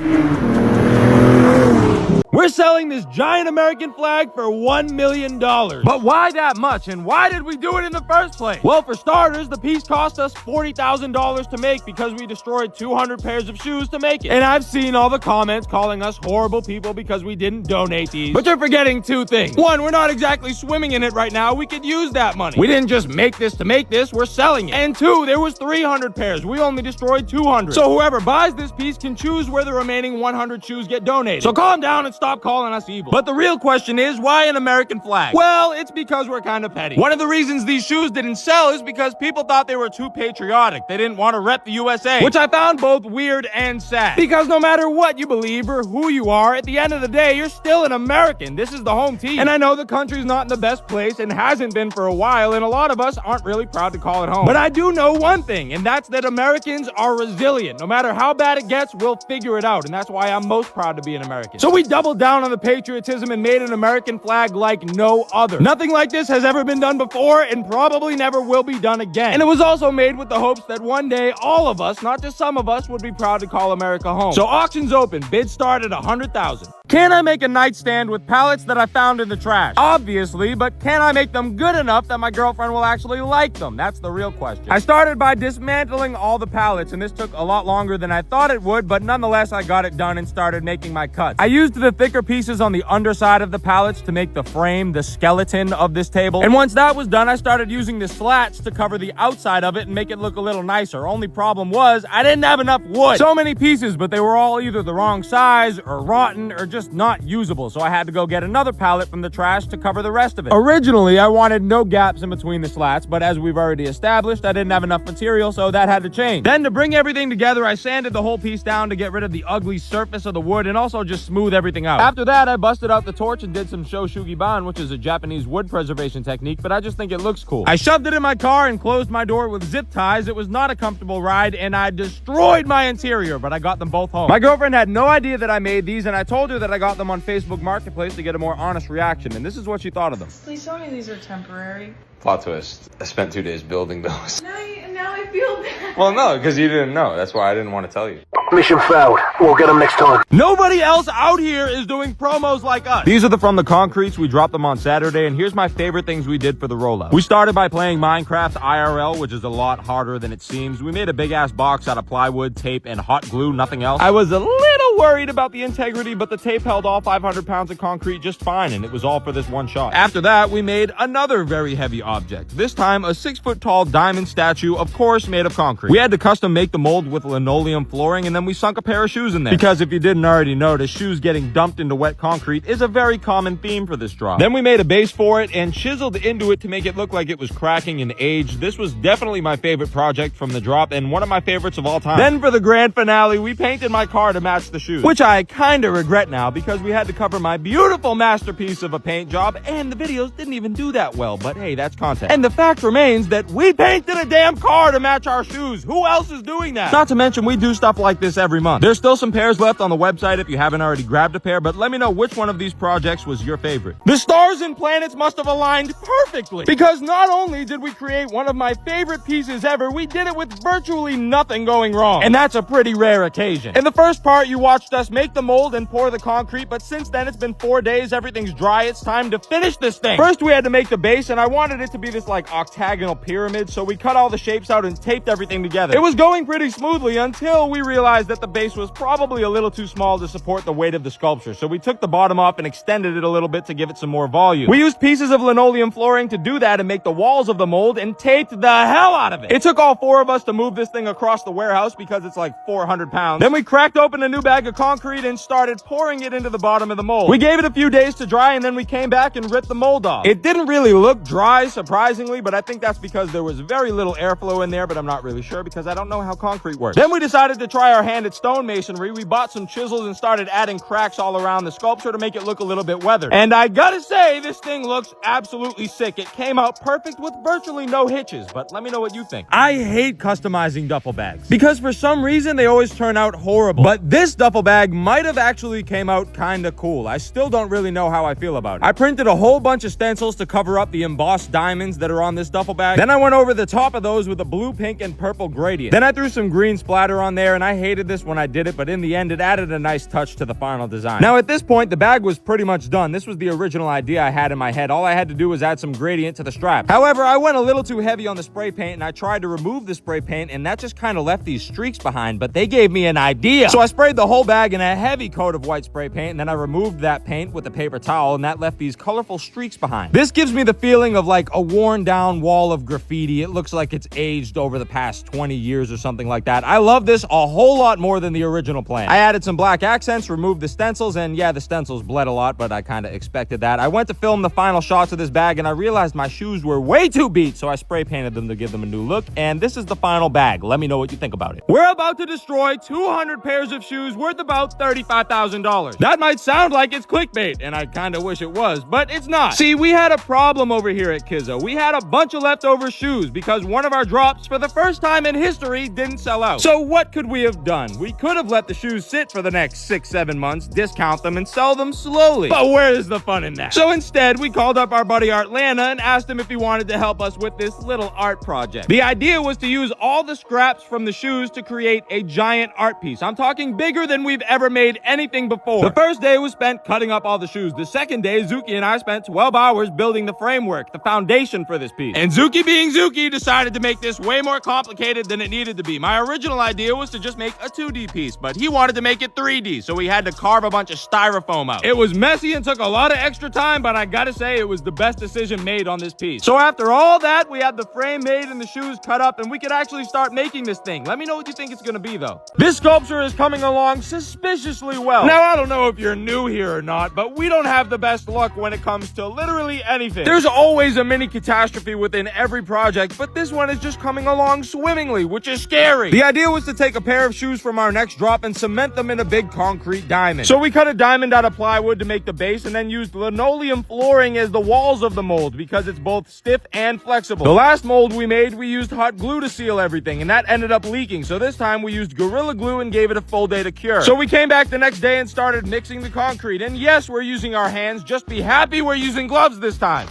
We're selling this giant American flag for $1 million. But why that much? And why did we do it in the first place? Well, for starters, the piece cost us $40,000 to make because we destroyed 200 pairs of shoes to make it. And I've seen all the comments calling us horrible people because we didn't donate these. But you're forgetting 2 things. One, we're not exactly swimming in it right now. We could use that money. We didn't just make this to make this. We're selling it. And 2, there was 300 pairs. We only destroyed 200. So whoever buys this piece can choose where the remaining 100 shoes get donated. So calm down and stop calling us evil. But the real question is, why an American flag? Well, it's because we're kind of petty. One of the reasons these shoes didn't sell is because people thought they were too patriotic. They didn't want to rep the USA, which I found both weird and sad. Because no matter what you believe or who you are, at the end of the day, you're still an American. This is the home team. And I know the country's not in the best place and hasn't been for a while, and a lot of us aren't really proud to call it home. But I do know one thing, and that's that Americans are resilient. No matter how bad it gets, we'll figure it out, and that's why I'm most proud to be an American. So we doubled down on the patriotism and made an American flag like no other. Nothing like this has ever been done before and probably never will be done again. And it was also made with the hopes that one day all of us, not just some of us, would be proud to call America home. So auctions open, bids start at $100,000. Can I make a nightstand with pallets that I found in the trash? Obviously, but can I make them good enough that my girlfriend will actually like them? That's the real question. I started by dismantling all the pallets, and this took a lot longer than I thought it would, but nonetheless, I got it done and started making my cuts. I used the thicker pieces on the underside of the pallets to make the frame, the skeleton of this table. And once that was done, I started using the slats to cover the outside of it and make it look a little nicer. Only problem was, I didn't have enough wood. So many pieces, but they were all either the wrong size or rotten or just not usable, so I had to go get another pallet from the trash to cover the rest of it. Originally, I wanted no gaps in between the slats, but as we've already established, I didn't have enough material, so that had to change. Then to bring everything together, I sanded the whole piece down to get rid of the ugly surface of the wood and also just smooth everything out. After that, I busted out the torch and did some shoshugiban, which is a Japanese wood preservation technique, but I just think it looks cool. I shoved it in my car and closed my door with zip ties. It was not a comfortable ride, and I destroyed my interior, but I got them both home. My girlfriend had no idea that I made these, and I told her that I got them on Facebook Marketplace to get a more honest reaction, and this is what she thought of them. Please tell me these are temporary. Plot twist. I spent 2 days building those. Now I feel bad. Well, no, because you didn't know. That's why I didn't want to tell you. Mission failed. We'll get them next time. Nobody else out here is doing promos like us. These are the From the Concretes. We dropped them on Saturday, and here's my favorite things we did for the rollout. We started by playing Minecraft IRL, which is a lot harder than it seems. We made a big-ass box out of plywood, tape, and hot glue, nothing else. I was a little worried about the integrity, but the tape held all 500 pounds of concrete just fine, and it was all for this one shot. After that, we made another very heavy object. This time, a 6-foot-tall diamond statue, of course, made of concrete. We had to custom make the mold with linoleum flooring, and then we sunk a pair of shoes in there. Because if you didn't already notice, shoes getting dumped into wet concrete is a very common theme for this drop. Then we made a base for it and chiseled into it to make it look like it was cracking in age. This was definitely my favorite project from the drop and one of my favorites of all time. Then for the grand finale, we painted my car to match the shoes, which I kinda regret now because we had to cover my beautiful masterpiece of a paint job and the videos didn't even do that well, but hey, that's content. And the fact remains that we painted a damn car to match our shoes. Who else is doing that? Not to mention we do stuff like this every month. There's still some pairs left on the website if you haven't already grabbed a pair, but let me know which one of these projects was your favorite. The stars and planets must have aligned perfectly because not only did we create one of my favorite pieces ever, we did it with virtually nothing going wrong. And that's a pretty rare occasion. In the first part, you watched us make the mold and pour the concrete, but since then it's been 4 days, everything's dry, it's time to finish this thing. First, we had to make the base, and I wanted it to be this like octagonal pyramid, so we cut all the shapes out and taped everything together. It was going pretty smoothly until we realized that the base was probably a little too small to support the weight of the sculpture, so we took the bottom off and extended it a little bit to give it some more volume. We used pieces of linoleum flooring to do that and make the walls of the mold and taped the hell out of it. It took all 4 of us to move this thing across the warehouse because it's like 400 pounds. Then we cracked open a new bag of concrete and started pouring it into the bottom of the mold. We gave it a few days to dry and then we came back and ripped the mold off. It didn't really look dry, surprisingly, but I think that's because there was very little airflow in there, but I'm not really sure because I don't know how concrete works. Then we decided to try our hand at stonemasonry. We bought some chisels and started adding cracks all around the sculpture to make it look a little bit weathered. And I gotta say, this thing looks absolutely sick. It came out perfect with virtually no hitches, but let me know what you think. I hate customizing duffel bags because for some reason they always turn out horrible. But this duffel bag might have actually came out kinda cool. I still don't really know how I feel about it. I printed a whole bunch of stencils to cover up the embossed diamonds that are on this duffel bag. Then I went over the top of those with a blue, pink, and purple gradient. Then I threw some green splatter on there, and I hated this when I did it, but in the end, it added a nice touch to the final design. Now, at this point, the bag was pretty much done. This was the original idea I had in my head. All I had to do was add some gradient to the strap. However, I went a little too heavy on the spray paint, and I tried to remove the spray paint, and that just kind of left these streaks behind, but they gave me an idea. So I sprayed the whole bag in a heavy coat of white spray paint, and then I removed that paint with a paper towel, and that left these colorful streaks behind. This gives me the feeling of like a worn down wall of graffiti. It looks like it's aged over the past 20 years or something like that. I love this a whole lot more than the original plan. I added some black accents, removed the stencils, and yeah, the stencils bled a lot, but I kind of expected that. I went to film the final shots of this bag, and I realized my shoes were way too beat, so I spray painted them to give them a new look, and this is the final bag. Let me know what you think about it. We're about to destroy 200 pairs of shoes worth about $35,000. That might sound like it's clickbait, and I kind of wish it was, but it's not. See, we had a problem over here at Kizzo. We had a bunch of leftover shoes because one of our drops, for the first time in history, didn't sell out. So what could we have done? We could have let the shoes sit for the next 6-7 months, discount them, and sell them slowly. But where is the fun in that? So instead, we called up our buddy Artlana and asked him if he wanted to help us with this little art project. The idea was to use all the scraps from the shoes to create a giant art piece. I'm talking bigger than we've ever made anything before. The first day was spent cutting up all the shoes. The second day, Zuki and I spent 12 hours building the framework, the foundation for this piece. And Zuki, being Zuki, decided to make this way more complicated than it needed to be. My original idea was to just make a 2D piece, but he wanted to make it 3D, so we had to carve a bunch of styrofoam out. It was messy and took a lot of extra time, but I gotta say it was the best decision made on this piece. So after all that, we had the frame made and the shoes cut up, and we could actually start making this thing. Let me know what you think it's gonna be, though. This sculpture is coming along suspiciously well. Now, I don't know if you're new here or not, but we don't have the best luck when it comes to literally anything. There's always a mini catastrophe within every project, but this one is just coming along swimmingly, which is scary. The idea was to take a pair of shoes from our next drop and cement them in a big concrete diamond. So we cut a diamond out of plywood to make the base and then used linoleum flooring as the walls of the mold because it's both stiff and flexible. The last mold we made, we used hot glue to seal everything, and that ended up leaking. So this time we used Gorilla Glue and gave it a full day to cure. So we came back the next day and started mixing the concrete. And yes, we're using our hands. Just be happy we're using gloves this time.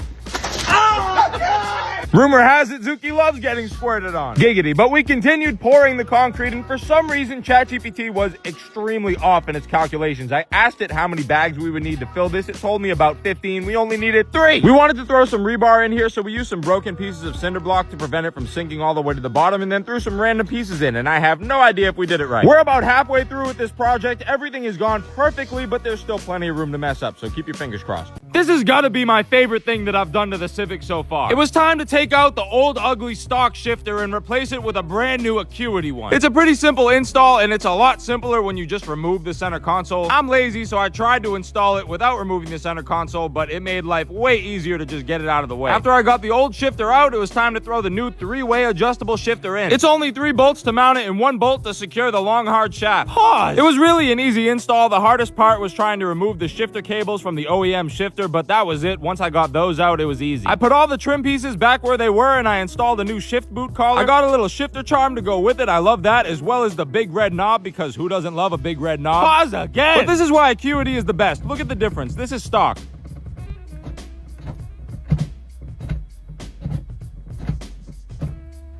Oh, God! Rumor has it Zuki loves getting squirted on. Giggity. But we continued pouring the concrete, and for some reason, ChatGPT was extremely off in its calculations. I asked it how many bags we would need to fill this. It told me about 15. We only needed 3. We wanted to throw some rebar in here, so we used some broken pieces of cinder block to prevent it from sinking all the way to the bottom, and then threw some random pieces in, and I have no idea if we did it right. We're about halfway through with this project. Everything has gone perfectly, but there's still plenty of room to mess up, so keep your fingers crossed. This has got to be my favorite thing that I've done to the Civic so far. It was time to take out the old ugly stock shifter and replace it with a brand new Acuity one. It's a pretty simple install, and it's a lot simpler when you just remove the center console. I'm lazy, so I tried to install it without removing the center console, but it made life way easier to just get it out of the way. After I got the old shifter out, it was time to throw the new 3-way adjustable shifter in. It's only 3 bolts to mount it and 1 bolt to secure the long hard shaft. Pause. It was really an easy install. The hardest part was trying to remove the shifter cables from the OEM shifter, but that was it. Once I got those out, it was easy. I put all the trim pieces back where they were, and I installed a new shift boot collar. I got a little shifter charm to go with it. I love that, as well as the big red knob, because who doesn't love a big red knob? Pause again. But this is why Acuity is the best. Look at the difference. This is stock.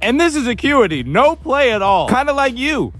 And this is Acuity. No play at all. Kind of like you.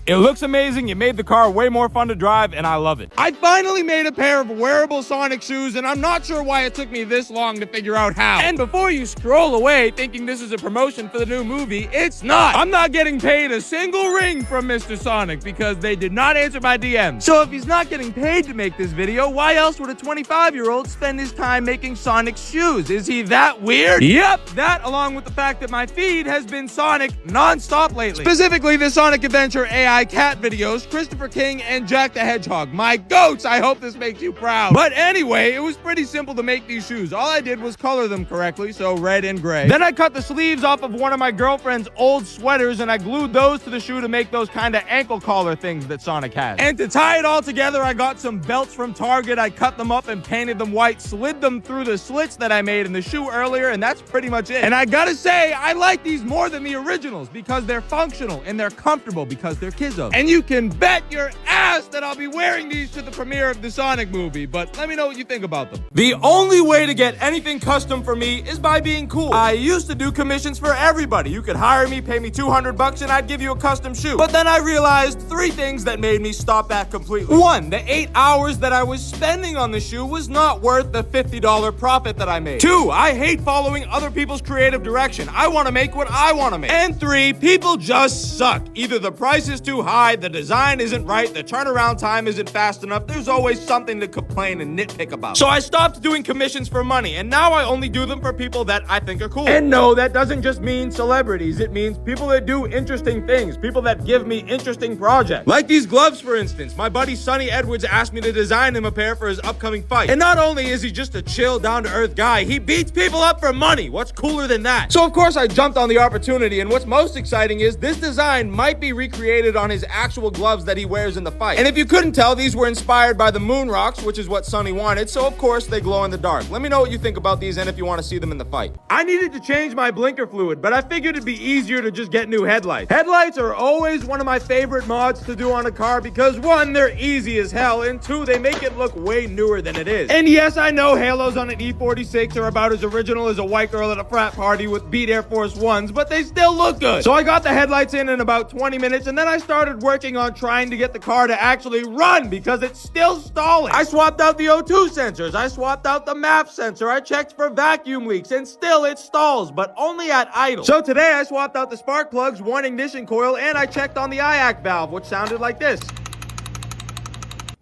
It looks amazing, it made the car way more fun to drive, and I love it. I finally made a pair of wearable Sonic shoes, and I'm not sure why it took me this long to figure out how. And before you scroll away thinking this is a promotion for the new movie, it's not. I'm not getting paid a single ring from Mr. Sonic because they did not answer my DMs. So if he's not getting paid to make this video, why else would a 25-year-old spend his time making Sonic shoes? Is he that weird? Yep, that along with the fact that my feed has been Sonic non-stop lately. Specifically the Sonic Adventure AI cat videos, Christopher King, and Jack the Hedgehog. My goats, I hope this makes you proud. But anyway, it was pretty simple to make these shoes. All I did was color them correctly, so red and gray. Then I cut the sleeves off of one of my girlfriend's old sweaters, and I glued those to the shoe to make those kind of ankle collar things that Sonic has. And to tie it all together, I got some belts from Target. I cut them up and painted them white, slid them through the slits that I made in the shoe earlier, and that's pretty much it. And I gotta say, I like these more than the originals because they're functional and they're comfortable because they're kids. And you can bet your ass that I'll be wearing these to the premiere of the Sonic movie, but let me know what you think about them. The only way to get anything custom for me is by being cool. I used to do commissions for everybody. You could hire me, pay me $200, and I'd give you a custom shoe. But then I realized 3 things that made me stop that completely. 1, the 8 hours that I was spending on the shoe was not worth the $50 profit that I made. 2, I hate following other people's creative direction. I want to make what I want to make. And 3, people just suck. Either the price is too high, the design isn't right, the turnaround time isn't fast enough, there's always something to complain and nitpick about. So I stopped doing commissions for money, and now I only do them for people that I think are cool. And no, that doesn't just mean celebrities, it means people that do interesting things, people that give me interesting projects. Like these gloves, for instance. My buddy Sonny Edwards asked me to design him a pair for his upcoming fight. And not only is he just a chill, down-to-earth guy, he beats people up for money. What's cooler than that? So of course I jumped on the opportunity, and what's most exciting is this design might be recreated on his actual gloves that he wears in the fight. And if you couldn't tell, these were inspired by the moon rocks, which is what Sonny wanted, so of course they glow in the dark. Let me know what you think about these and if you want to see them in the fight. I needed to change my blinker fluid, but I figured it'd be easier to just get new headlights. Headlights are always one of my favorite mods to do on a car because 1, they're easy as hell, and 2, they make it look way newer than it is. And yes, I know halos on an E46 are about as original as a white girl at a frat party with beat Air Force Ones, but they still look good. So I got the headlights in about 20 minutes, and then I started working on trying to get the car to actually run because it's still stalling. I swapped out the O2 sensors. I swapped out the MAP sensor. I checked for vacuum leaks, and still it stalls, but only at idle. So today I swapped out the spark plugs, one ignition coil, and I checked on the IAC valve, which sounded like this.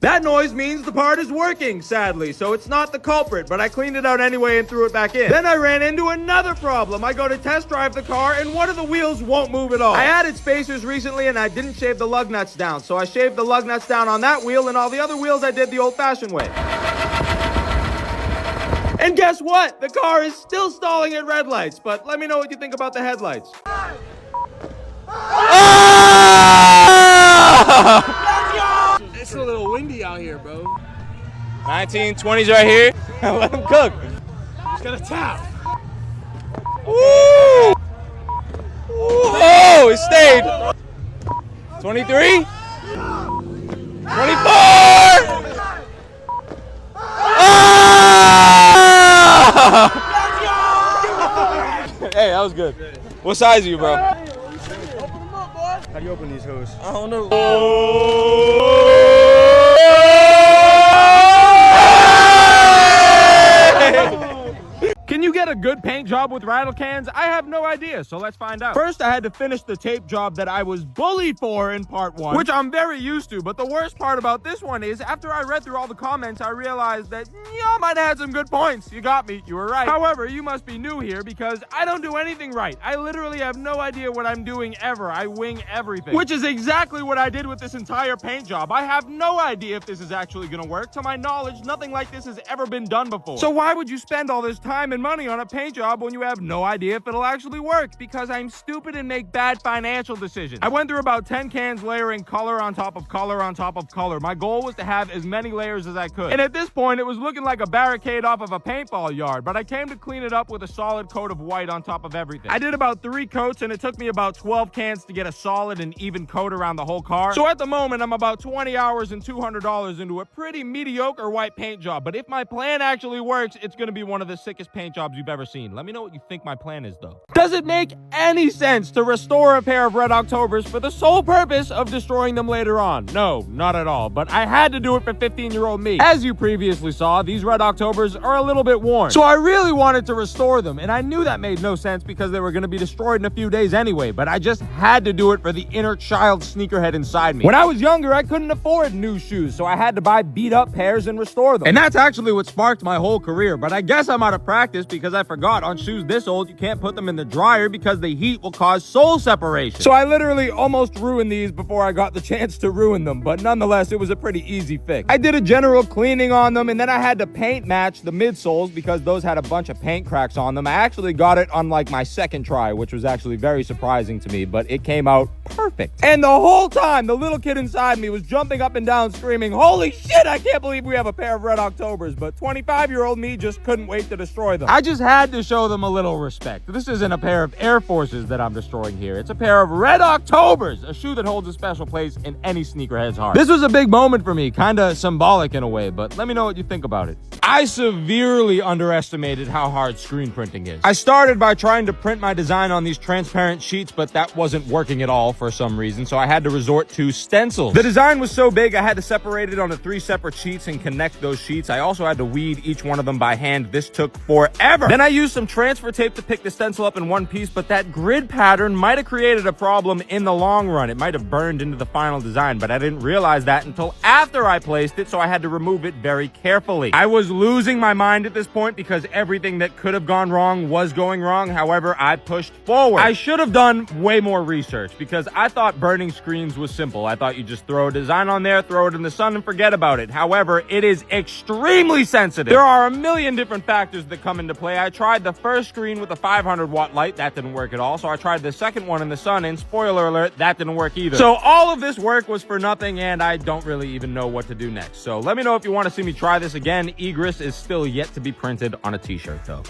That noise means the part is working, sadly, so it's not the culprit, but I cleaned it out anyway and threw it back in. Then I ran into another problem. I go to test drive the car, and one of the wheels won't move at all. I added spacers recently, and I didn't shave the lug nuts down, so I shaved the lug nuts down on that wheel, and all the other wheels I did the old-fashioned way. And guess what? The car is still stalling at red lights, but let me know what you think about the headlights. It's a little windy out here, bro. 1920s right here. Let them cook. Just gotta tap. Woo! Oh, it stayed. 23? 24! that was good. What size are you, bro? How do you open these hose? I don't know. Can you get a good paint job with rattle cans? I have no idea, so let's find out. First, I had to finish the tape job that I was bullied for in part 1, which I'm very used to, but the worst part about this one is, after I read through all the comments, I realized that y'all might have had some good points. You got me, you were right. However, you must be new here because I don't do anything right. I literally have no idea what I'm doing ever. I wing everything, which is exactly what I did with this entire paint job. I have no idea if this is actually gonna work. To my knowledge, nothing like this has ever been done before. So why would you spend all this time and money on a paint job when you have no idea if it'll actually work? Because I'm stupid and make bad financial decisions. I went through about 10 cans layering color on top of color on top of color. My goal was to have as many layers as I could. And at this point, it was looking like a barricade off of a paintball yard, but I came to clean it up with a solid coat of white on top of everything. I did about 3 coats and it took me about 12 cans to get a solid and even coat around the whole car. So at the moment, I'm about 20 hours and $200 into a pretty mediocre white paint job. But if my plan actually works, it's going to be one of the sickest paint jobs you've ever seen. Let me know what you think my plan is, though. Does it make any sense to restore a pair of Red Octobers for the sole purpose of destroying them later on? No, not at all. But I had to do it for 15-year-old me. As you previously saw, these Red Octobers are a little bit worn. So I really wanted to restore them, and I knew that made no sense because they were going to be destroyed in a few days anyway, but I just had to do it for the inner child sneakerhead inside me. When I was younger, I couldn't afford new shoes, so I had to buy beat-up pairs and restore them. And that's actually what sparked my whole career, but I guess I'm out of practice because I forgot on shoes this old, you can't put them in the dryer because the heat will cause sole separation. So I literally almost ruined these before I got the chance to ruin them, but nonetheless, it was a pretty easy fix. I did a general cleaning on them, and then I had to paint match the midsoles because those had a bunch of paint cracks on them. I actually got it on like my second try, which was actually very surprising to me, but it came out perfect. And the whole time, the little kid inside me was jumping up and down screaming, "Holy shit, I can't believe we have a pair of Red Octobers," but 25-year-old me just couldn't wait to destroy them. I just had to show them a little respect. This isn't a pair of Air Forces that I'm destroying here. It's a pair of Red Octobers, a shoe that holds a special place in any sneakerhead's heart. This was a big moment for me, kind of symbolic in a way, but let me know what you think about it. I severely underestimated how hard screen printing is. I started by trying to print my design on these transparent sheets, but that wasn't working at all for some reason, so I had to resort to stencils. The design was so big, I had to separate it onto 3 separate sheets and connect those sheets. I also had to weed each one of them by hand. This took forever. Then I used some transfer tape to pick the stencil up in one piece, but that grid pattern might have created a problem in the long run. It might have burned into the final design, but I didn't realize that until after I placed it, so I had to remove it very carefully. I was losing my mind at this point because everything that could have gone wrong was going wrong. However, I pushed forward. I should have done way more research because I thought burning screens was simple. I thought you just throw a design on there, throw it in the sun, and forget about it. However, it is extremely sensitive. There are a million different factors that come into play. I tried the first screen with a 500-watt light. That didn't work at all. So I tried the second one in the sun, and spoiler alert, that didn't work either. So all of this work was for nothing, and I don't really even know what to do next. So let me know if you want to see me try this again. Egress is still yet to be printed on a t-shirt, though.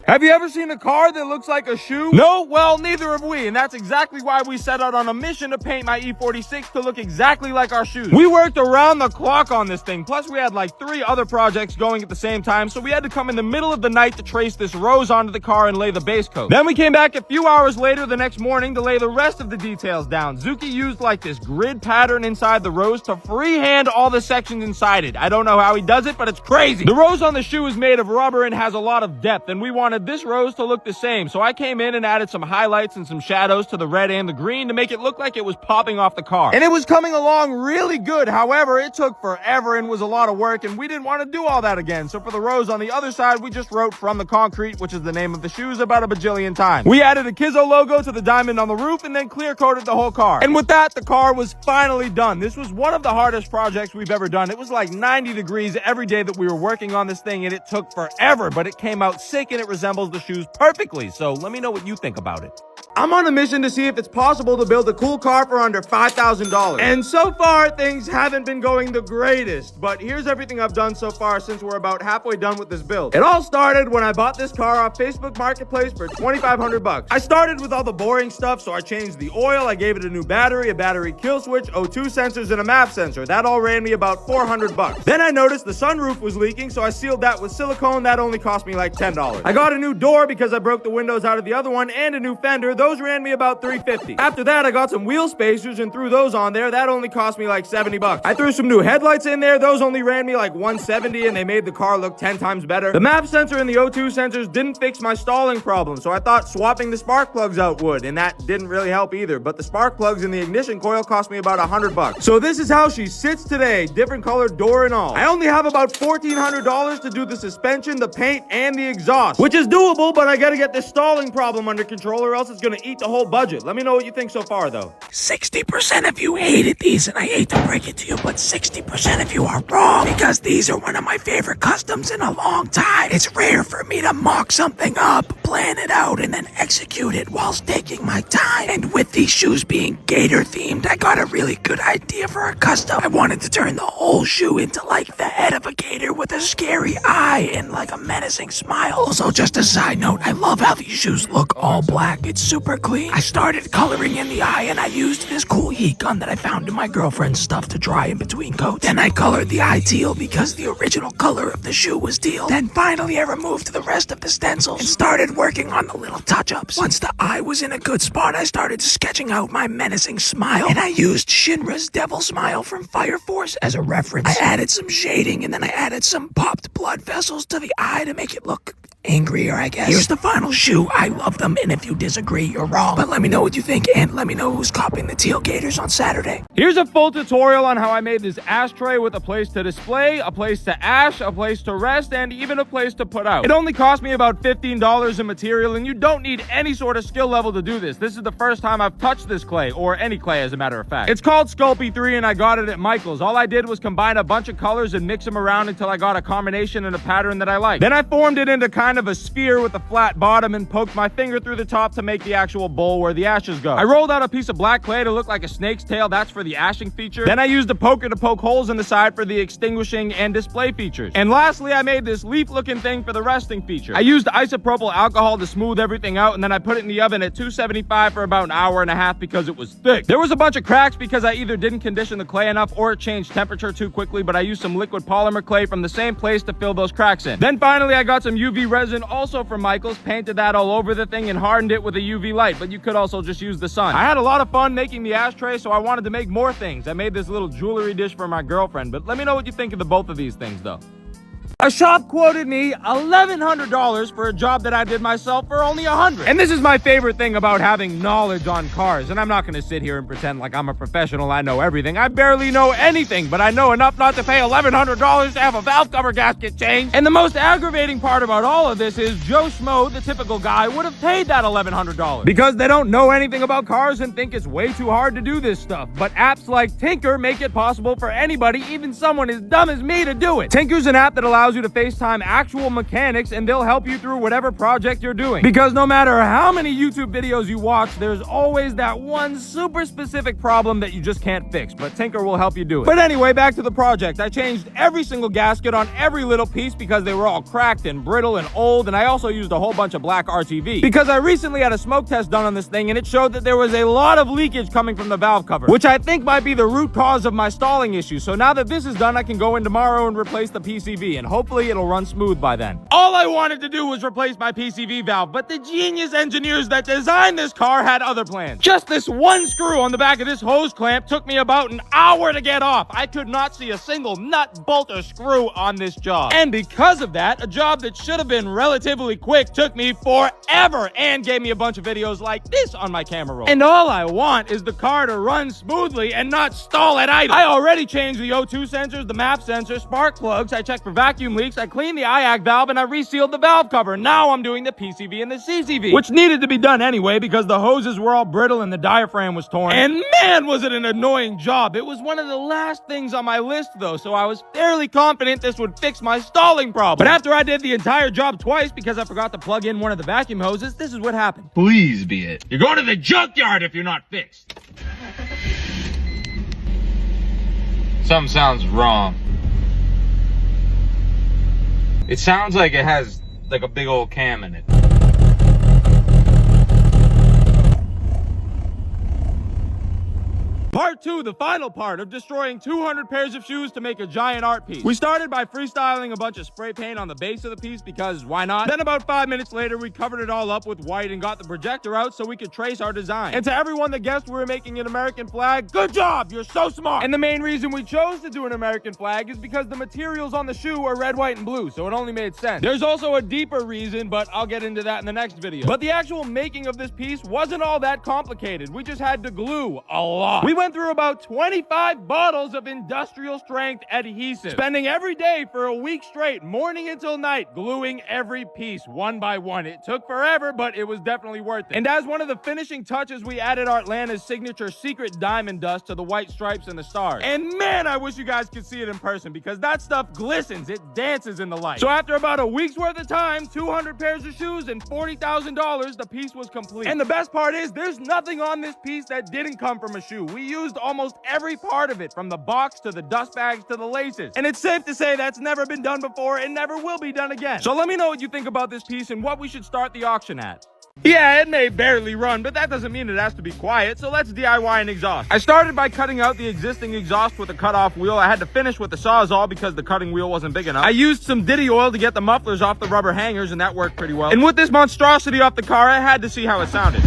Have you ever seen a car that looks like a shoe? No? Well, neither have we, and that's exactly why we set out on a mission to paint my E46 to look exactly like our shoes. We worked around the clock on this thing, plus we had like 3 other projects going at the same time, so we had to come in the middle of the night to trace this rose onto the car and lay the base coat. Then we came back a few hours later the next morning to lay the rest of the details down. Zuki used like this grid pattern inside the rose to freehand all the sections inside it. I don't know how he does it, but it's crazy. The rose on the shoe is made of rubber and has a lot of depth, and we wanted this rose to look the same, so I came in and added some highlights and some shadows to the red and the green to make it look like it was popping off the car. And it was coming along really good. However, it took forever and was a lot of work, and we didn't want to do all that again. So for the rose on the other side, we just wrote "From the Concrete," which is the name of the shoes, about a bajillion times. We added a Kizzo logo to the diamond on the roof and then clear coated the whole car. And with that, the car was finally done. This was one of the hardest projects we've ever done. It was like 90 degrees every day that we were working on this thing, and it took forever, but it came out sick and it resembles the shoes perfectly. So let me know what you think about it. I'm on a mission to see if it's possible to build a cool car for under $5,000. And so far, things haven't been going the greatest, but here's everything I've done so far since we're about halfway done with this build. It all started when I bought this car off Facebook Marketplace for $2,500. I started with all the boring stuff, so I changed the oil, I gave it a new battery, a battery kill switch, O2 sensors, and a map sensor. That all ran me about $400. Then I noticed the sunroof was leaking, so I sealed that with silicone. That only cost me like $10. I got a new door because I broke the windows out of the other one, and a new fender. Those ran me about $350. After that, I got some wheel spacers and threw those on there. That only cost me like $70. I threw some new headlights in there. Those only ran me like $170, and they made the car look 10 times better. The map sensor and the O2 sensors didn't fix my stalling problem, so I thought swapping the spark plugs out would, and that didn't really help either. But the spark plugs in the ignition coil cost me about $100. So this is how she sits today, different colored door and all. I only have about $1,400 to do the suspension, the paint, and the exhaust, which is doable, but I gotta get this stalling problem under control or else it's gonna eat the whole budget. Let me know what you think so far, though. 60% of you hated these, and I hate to break it to you, but 60% of you are wrong, because these are one of my favorite customs in a long time. It's rare for me to mock something up, plan it out, and then execute it whilst taking my time. And with these shoes being gator themed, I got a really good idea for a custom. I wanted to turn the whole shoe into like the head of a gator with a scary eye and like a menacing smile. Also, just a side note, I love how these shoes look all black. It's super clean. I started coloring in the eye, and I used this cool heat gun that I found in my girlfriend's stuff to dry in between coats. Then I colored the eye teal because the original color of the shoe was teal. Then finally I removed the rest of the stencils and started working on the little touch-ups. Once the eye was in a good spot, I started sketching out my menacing smile, and I used Shinra's devil smile from Fire Force as a reference. I added some shading, and then I added some popped blood vessels to the eye to make it look angrier, I guess. Here's the final shoe. I love them, and if you disagree, you're wrong. But let me know what you think, and let me know who's copying the teal gators on Saturday. Here's a full tutorial on how I made this ashtray with a place to display, a place to ash, a place to rest, and even a place to put out. It only cost me about $15 in material, and you don't need any sort of skill level to do this. This is the first time I've touched this clay, or any clay as a matter of fact. It's called Sculpey 3, and I got it at Michael's. All I did was combine a bunch of colors and mix them around until I got a combination and a pattern that I like. Then I formed it into kind of a sphere with a flat bottom and poked my finger through the top to make the actual bowl where the ashes go. I rolled out a piece of black clay to look like a snake's tail. That's for the ashing feature. Then I used a poker to poke holes in the side for the extinguishing and display features. And lastly, I made this leaf looking thing for the resting feature. I used isopropyl alcohol to smooth everything out, and then I put it in the oven at 275 for about an hour and a half because it was thick. There was a bunch of cracks because I either didn't condition the clay enough or it changed temperature too quickly, but I used some liquid polymer clay from the same place to fill those cracks in. Then finally I got some UV resin, also from Michael's, painted that all over the thing and hardened it with a UV light, but you could also just use the sun. I had a lot of fun making the ashtray, so I wanted to make more things. I made this little jewelry dish for my girlfriend, but let me know what you think of the both of these things though. A shop quoted me $1,100 for a job that I did myself for only $100. And this is my favorite thing about having knowledge on cars. And I'm not going to sit here and pretend like I'm a professional. I know everything. I barely know anything, but I know enough not to pay $1,100 to have a valve cover gasket changed. And the most aggravating part about all of this is Joe Schmo, the typical guy, would have paid that $1,100 because they don't know anything about cars and think it's way too hard to do this stuff. But apps like Tinker make it possible for anybody, even someone as dumb as me, to do it. Tinker's an app that allows you to FaceTime actual mechanics, and they'll help you through whatever project you're doing. Because no matter how many YouTube videos you watch, there's always that one super specific problem that you just can't fix, but Tinker will help you do it. But anyway, back to the project. I changed every single gasket on every little piece because they were all cracked and brittle and old, and I also used a whole bunch of black RTV. Because I recently had a smoke test done on this thing, and it showed that there was a lot of leakage coming from the valve cover, which I think might be the root cause of my stalling issue. So now that this is done, I can go in tomorrow and replace the PCV, and hopefully it'll run smooth by then. All I wanted to do was replace my PCV valve, but the genius engineers that designed this car had other plans. Just this one screw on the back of this hose clamp took me about an hour to get off. I could not see a single nut, bolt, or screw on this job. And because of that, a job that should have been relatively quick took me forever and gave me a bunch of videos like this on my camera roll. And all I want is the car to run smoothly and not stall at idle. I already changed the O2 sensors, the map sensor, spark plugs. I checked for vacuum vacuum leaks, I cleaned the IAC valve, and I resealed the valve cover. Now I'm doing the PCV and the CCV, which needed to be done anyway because the hoses were all brittle and the diaphragm was torn. And man, was it an annoying job. It was one of the last things on my list though, so I was fairly confident this would fix my stalling problem. But after I did the entire job twice because I forgot to plug in one of the vacuum hoses, this is what happened. Please be it. You're going to the junkyard if you're not fixed. Something sounds wrong. It sounds like it has like a big old cam in it. Part 2, the final part of destroying 200 pairs of shoes to make a giant art piece. We started by freestyling a bunch of spray paint on the base of the piece because why not? Then about 5 minutes later, we covered it all up with white and got the projector out so we could trace our design. And to everyone that guessed we were making an American flag, good job, you're so smart! And the main reason we chose to do an American flag is because the materials on the shoe are red, white, and blue, so it only made sense. There's also a deeper reason, but I'll get into that in the next video. But the actual making of this piece wasn't all that complicated. We just had to glue a lot. We went through about 25 bottles of industrial strength adhesive, spending every day for a week straight, morning until night, gluing every piece one by one. It took forever, but it was definitely worth it. And as one of the finishing touches, we added Artlanta's signature secret diamond dust to the white stripes and the stars. And man, I wish you guys could see it in person because that stuff glistens. It dances in the light. So after about a week's worth of time, 200 pairs of shoes, and $40,000, the piece was complete. And the best part is there's nothing on this piece that didn't come from a shoe. We used almost every part of it, from the box to the dust bags to the laces. And it's safe to say that's never been done before and never will be done again. So let me know what you think about this piece and what we should start the auction at. Yeah, it may barely run, but that doesn't mean it has to be quiet, so let's DIY an exhaust. I started by cutting out the existing exhaust with a cut-off wheel. I had to finish with the Sawzall because the cutting wheel wasn't big enough. I used some Diddy oil to get the mufflers off the rubber hangers, and that worked pretty well. And with this monstrosity off the car, I had to see how it sounded.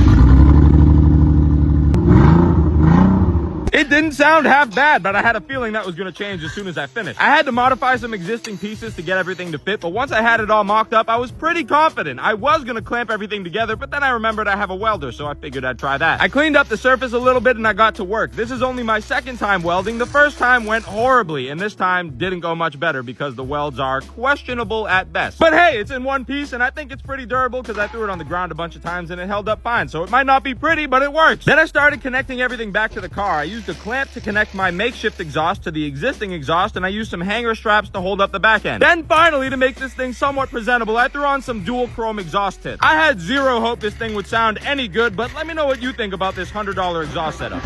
It didn't sound half bad, but I had a feeling that was going to change as soon as I finished. I had to modify some existing pieces to get everything to fit, but once I had it all mocked up, I was pretty confident. I was going to clamp everything together, but then I remembered I have a welder, so I figured I'd try that. I cleaned up the surface a little bit and I got to work. This is only my second time welding. The first time went horribly, and this time didn't go much better because the welds are questionable at best. But hey, it's in one piece, and I think it's pretty durable because I threw it on the ground a bunch of times and it held up fine, so it might not be pretty, but it works. Then I started connecting everything back to the car. I used a clamp to connect my makeshift exhaust to the existing exhaust, and I used some hanger straps to hold up the back end. Then finally, to make this thing somewhat presentable, I threw on some dual chrome exhaust tips. I had zero hope this thing would sound any good, but let me know what you think about this $100 exhaust setup.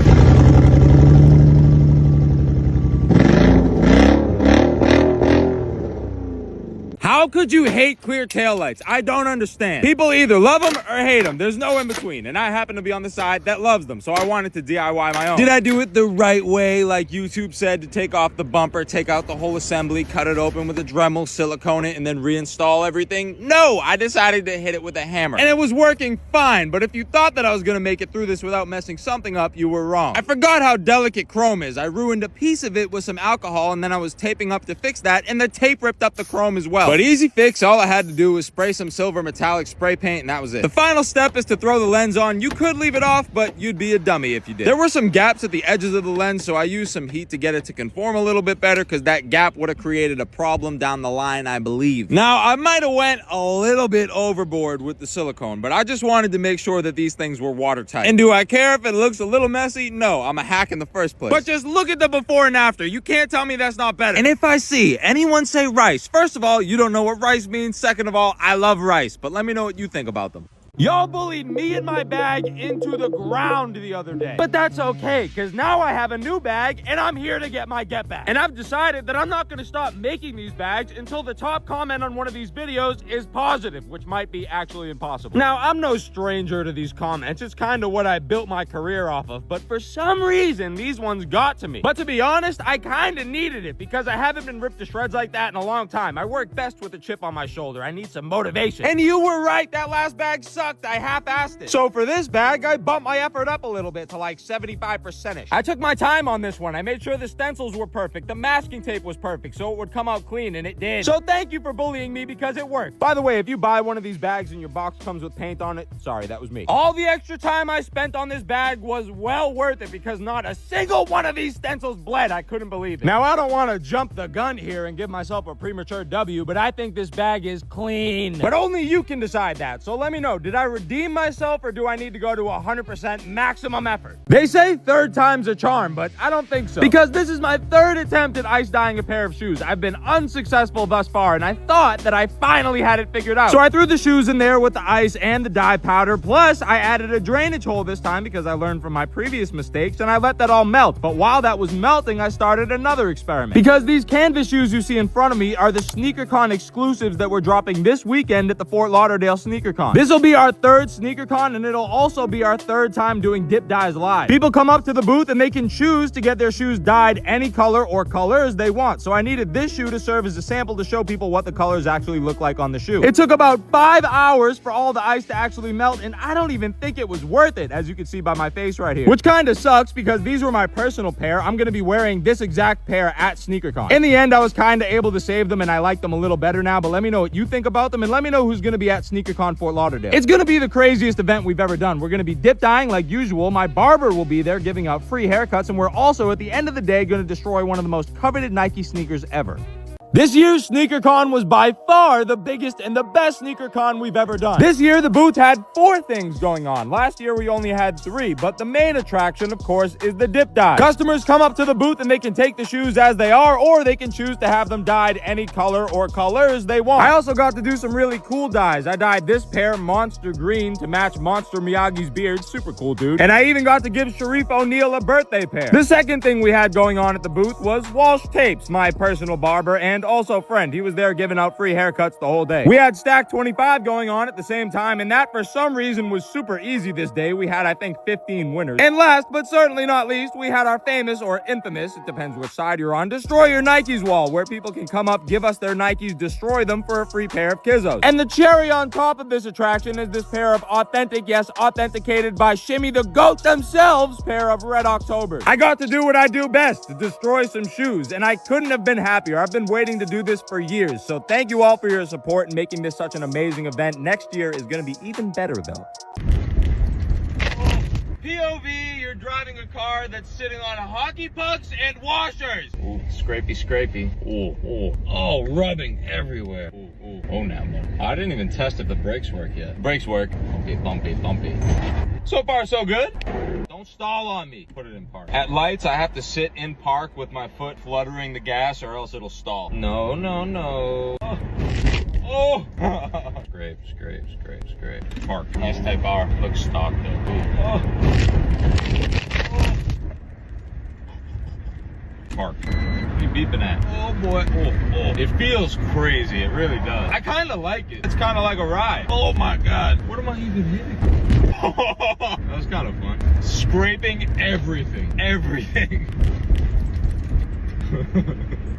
How could you hate clear taillights? I don't understand. People either love them or hate them. There's no in between. And I happen to be on the side that loves them, so I wanted to DIY my own. Did I do it the right way, like YouTube said, to take off the bumper, take out the whole assembly, cut it open with a Dremel, silicone it, and then reinstall everything? No, I decided to hit it with a hammer. And it was working fine, but if you thought that I was gonna make it through this without messing something up, you were wrong. I forgot how delicate chrome is. I ruined a piece of it with some alcohol, and then I was taping up to fix that, and the tape ripped up the chrome as well. But easy fix, all I had to do was spray some silver metallic spray paint and that was it. The final step is to throw the lens on. You could leave it off, but you'd be a dummy if you did. There were some gaps at the edges of the lens, so I used some heat to get it to conform a little bit better because that gap would have created a problem down the line, I believe. Now, I might have went a little bit overboard with the silicone, but I just wanted to make sure that these things were watertight. And do I care if it looks a little messy? No, I'm a hack in the first place. But just look at the before and after. You can't tell me that's not better. And if I see anyone say rice, first of all, you don't know what rice means. Second of all, I love rice, but let me know what you think about them. Y'all bullied me and my bag into the ground the other day. But that's okay, because now I have a new bag, and I'm here to get my get back. And I've decided that I'm not going to stop making these bags until the top comment on one of these videos is positive, which might be actually impossible. Now, I'm no stranger to these comments. It's kind of what I built my career off of, but for some reason, these ones got to me. But to be honest, I kind of needed it, because I haven't been ripped to shreds like that in a long time. I work best with a chip on my shoulder. I need some motivation. And you were right, that last bag sucked. sucked. I half-assed it. So for this bag, I bumped my effort up a little bit to like 75%-ish. I took my time on this one. I made sure the stencils were perfect. The masking tape was perfect, so it would come out clean, and it did. So thank you for bullying me because it worked. By the way, if you buy one of these bags and your box comes with paint on it, sorry, that was me. All the extra time I spent on this bag was well worth it because not a single one of these stencils bled. I couldn't believe it. Now, I don't want to jump the gun here and give myself a premature W, but I think this bag is clean. But only you can decide that. So let me know, did I redeem myself or do I need to go to 100% maximum effort? They say third time's a charm, but I don't think so. Because this is my third attempt at ice dyeing a pair of shoes. I've been unsuccessful thus far, and I thought that I finally had it figured out. So I threw the shoes in there with the ice and the dye powder, plus I added a drainage hole this time because I learned from my previous mistakes, and I let that all melt. But while that was melting, I started another experiment. Because these canvas shoes you see in front of me are the SneakerCon exclusives that we're dropping this weekend at the Fort Lauderdale SneakerCon. This will be our third SneakerCon, and it'll also be our third time doing dip dyes live. People come up to the booth and they can choose to get their shoes dyed any color or colors they want. So I needed this shoe to serve as a sample to show people what the colors actually look like on the shoe. It took about 5 hours for all the ice to actually melt, and I don't even think it was worth it, as you can see by my face right here. Which kind of sucks because these were my personal pair. I'm going to be wearing this exact pair at SneakerCon. In the end, I was kind of able to save them, and I like them a little better now, but let me know what you think about them, and let me know who's going to be at SneakerCon Fort Lauderdale. It's going to be the craziest event we've ever done. We're going to be dip dyeing like usual. My barber will be there giving out free haircuts, and we're also, at the end of the day, going to destroy one of the most coveted Nike sneakers ever. This year's SneakerCon was by far the biggest and the best SneakerCon we've ever done. This year, the booth had 4 things going on. Last year, we only had 3, but the main attraction, of course, is the dip dye. Customers come up to the booth and they can take the shoes as they are, or they can choose to have them dyed any color or colors they want. I also got to do some really cool dyes. I dyed this pair Monster Green to match Monster Miyagi's beard. Super cool, dude. And I even got to give Sharif O'Neal a birthday pair. The second thing we had going on at the booth was Walsh Tapes, my personal barber and also friend. He was there giving out free haircuts the whole day. We had Stack 25 going on at the same time, and that for some reason was super easy this day. We had, I think, 15 winners. And last, but certainly not least, we had our famous or infamous, it depends which side you're on, Destroy Your Nikes wall, where people can come up, give us their Nikes, destroy them for a free pair of Kizzos. And the cherry on top of this attraction is this pair of authentic, yes, authenticated by Shimmy the Goat themselves, pair of Red Octobers. I got to do what I do best, to destroy some shoes, and I couldn't have been happier. I've been waiting to do this for years, so thank you all for your support and making this such an amazing event. Next year is going to be even better, though. POV, you're driving a car that's sitting on hockey pucks and washers. Ooh, scrapey, scrapey. Ooh, oh, rubbing everywhere. Ooh. Oh, now, I didn't even test if the brakes work yet. Brakes work. Bumpy. So far, so good. Don't stall on me. Put it in park. At lights, I have to sit in park with my foot fluttering the gas or else it'll stall. No. Oh! Scrape. Park. Nice Type R. Looks stock though. Park. What are you beeping at? Oh boy. Oh. It feels crazy. It really does. I kind of like it. It's kind of like a ride. Oh my God. What am I even hitting? That was kind of fun. Scraping everything.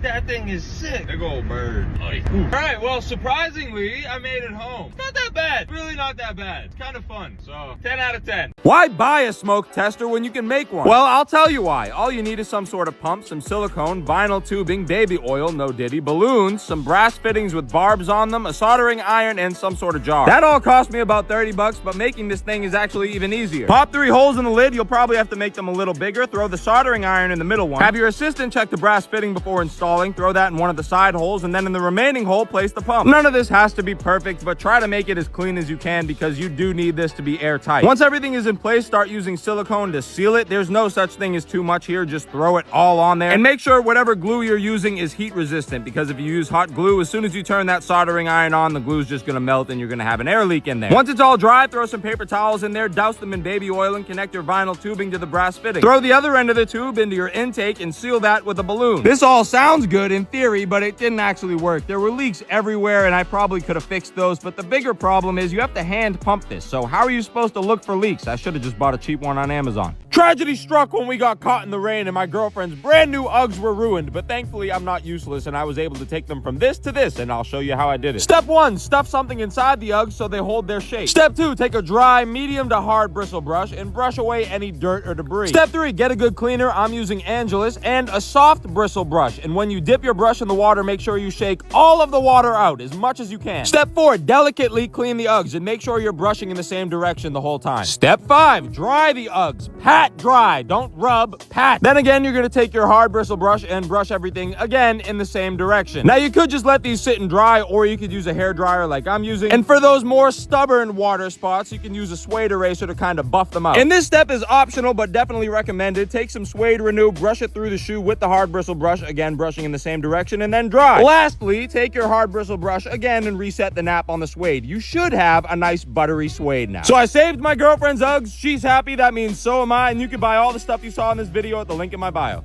That thing is sick. Big old bird. Alright, well, surprisingly, I made it home. Not that bad. Really not that bad. Kind of fun. So, 10 out of 10. Why buy a smoke tester when you can make one? Well, I'll tell you why. All you need is some sort of pump, some silicone, vinyl tubing, baby oil, no diddy, balloons, some brass fittings with barbs on them, a soldering iron, and some sort of jar. That all cost me about 30 bucks, but making this thing is actually even easier. Pop 3 holes in the lid. You'll probably have to make them a little bigger. Throw the soldering iron in the middle one. Have your assistant check the brass fitting before installing. Throw that in one of the side holes, and then in the remaining hole, place the pump. None of this has to be perfect, but try to make it as clean as you can because you do need this to be airtight. Once everything is in place, start using silicone to seal it. There's no such thing as too much here. Just throw it all on there. And make sure whatever glue you're using is heat resistant, because if you use hot glue, as soon as you turn that soldering iron on, the glue is just going to melt and you're going to have an air leak in there. Once it's all dry, throw some paper towels in there, douse them in baby oil, and connect your vinyl tubing to the brass fitting. Throw the other end of the tube into your intake and seal that with a balloon. This all sounds good in theory, but it didn't actually work. There were leaks everywhere, and I probably could have fixed those, but the bigger problem is you have to hand pump this. So how are you supposed to look for leaks? I should have just bought a cheap one on Amazon. Tragedy struck when we got caught in the rain and my girlfriend's brand new Uggs were ruined, but thankfully I'm not useless and I was able to take them from this to this, and I'll show you how I did it. Step 1, stuff something inside the Uggs so they hold their shape. Step 2, take a dry, medium to hard bristle brush and brush away any dirt or debris. Step 3, get a good cleaner. I'm using Angelus and a soft bristle brush, and when you dip your brush in the water, make sure you shake all of the water out as much as you can. Step 4, delicately clean the Uggs and make sure you're brushing in the same direction the whole time. Step 5, dry the Uggs. Pat dry, don't rub, pat. Then again, you're gonna take your hard bristle brush and brush everything again in the same direction. Now you could just let these sit and dry, or you could use a hair dryer like I'm using. And for those more stubborn water spots, you can use a suede eraser to kind of buff them out. And this step is optional, but definitely recommended. Take some suede renew, brush it through the shoe with the hard bristle brush, again brushing in the same direction, and then dry. Lastly, take your hard bristle brush again and reset the nap on the suede. You should have a nice buttery suede now. So I saved my girlfriend's Uggs. She's happy, that means so am I, and you can buy all the stuff you saw in this video at the link in my bio.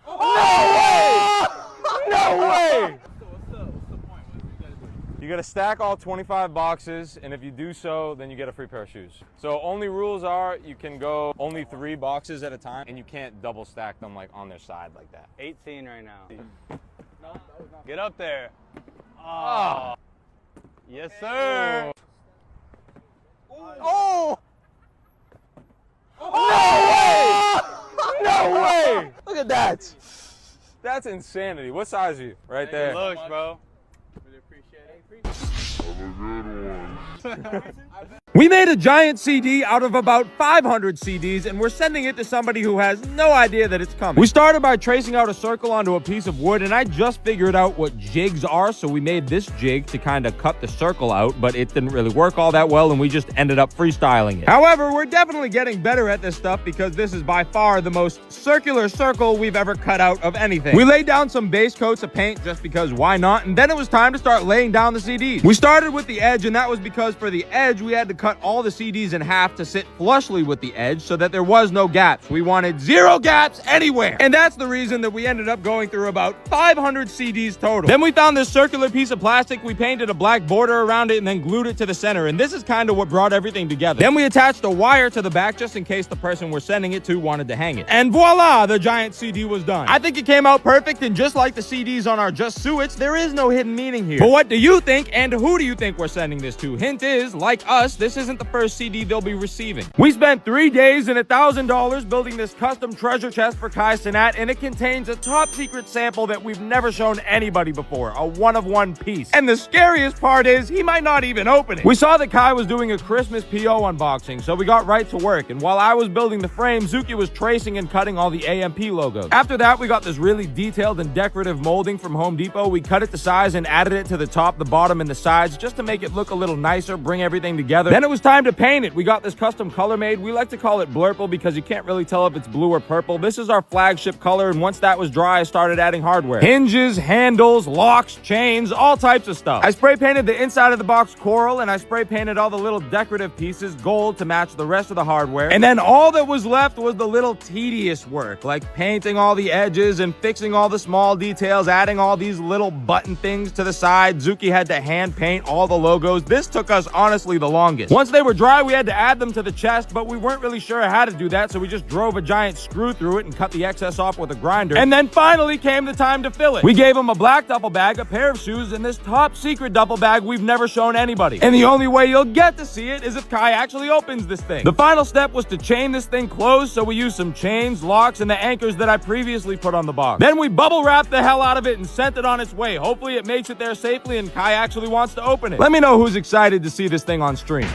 No way! You gotta stack all 25 boxes, and if you do so, then you get a free pair of shoes. So only rules are you can go only 3 boxes at a time, and you can't double stack them like on their side like that. 18 right now. Get up there. Oh. Yes, sir. Oh! No way! Look at that. That's insanity. What size are you? Right there. Good looks, bro. We made a giant CD out of about 500 CDs, and we're sending it to somebody who has no idea that it's coming. We started by tracing out a circle onto a piece of wood, and I just figured out what jigs are, so we made this jig to kind of cut the circle out, but it didn't really work all that well, and we just ended up freestyling it. However, we're definitely getting better at this stuff because this is by far the most circular circle we've ever cut out of anything. We laid down some base coats of paint just because why not, and then it was time to start laying down the CDs. We started with the edge, and that was because for the edge, we had to cut all the CDs in half to sit flushly with the edge so that there was no gaps. We wanted 0 gaps anywhere. And that's the reason that we ended up going through about 500 CDs total. Then we found this circular piece of plastic. We painted a black border around it and then glued it to the center. And this is kind of what brought everything together. Then we attached a wire to the back just in case the person we're sending it to wanted to hang it. And voila, the giant CD was done. I think it came out perfect, and just like the CDs on our Just Suits, there is no hidden meaning here. But what do you think, and who do you think we're sending this to? Hint is, like us, this isn't the first CD they'll be receiving. We spent 3 days and $1,000 building this custom treasure chest for Kai Cenat, and it contains a top secret sample that we've never shown anybody before, a one-of-one piece. And the scariest part is, he might not even open it. We saw that Kai was doing a Christmas PO unboxing, so we got right to work, and while I was building the frame, Zuki was tracing and cutting all the AMP logos. After that, we got this really detailed and decorative molding from Home Depot. We cut it to size and added it to the top, the bottom, and the sides just to make it look a little nicer, bring everything together. Then it was time to paint it. We got this custom color made. We like to call it blurple because you can't really tell if it's blue or purple. This is our flagship color, and once that was dry, I started adding hardware. Hinges, handles, locks, chains, all types of stuff. I spray painted the inside of the box coral, and I spray painted all the little decorative pieces gold to match the rest of the hardware. And then all that was left was the little tedious work, like painting all the edges and fixing all the small details, adding all these little button things to the side. Zuki had to hand paint all the logos. This took us honestly the longest. Once they were dry, we had to add them to the chest, but we weren't really sure how to do that, so we just drove a giant screw through it and cut the excess off with a grinder. And then finally came the time to fill it. We gave them a black duffel bag, a pair of shoes, and this top secret duffel bag we've never shown anybody. And the only way you'll get to see it is if Kai actually opens this thing. The final step was to chain this thing closed, so we used some chains, locks, and the anchors that I previously put on the box. Then we bubble wrapped the hell out of it and sent it on its way. Hopefully it makes it there safely and Kai actually wants to open it. Let me know who's excited to see this thing on stream.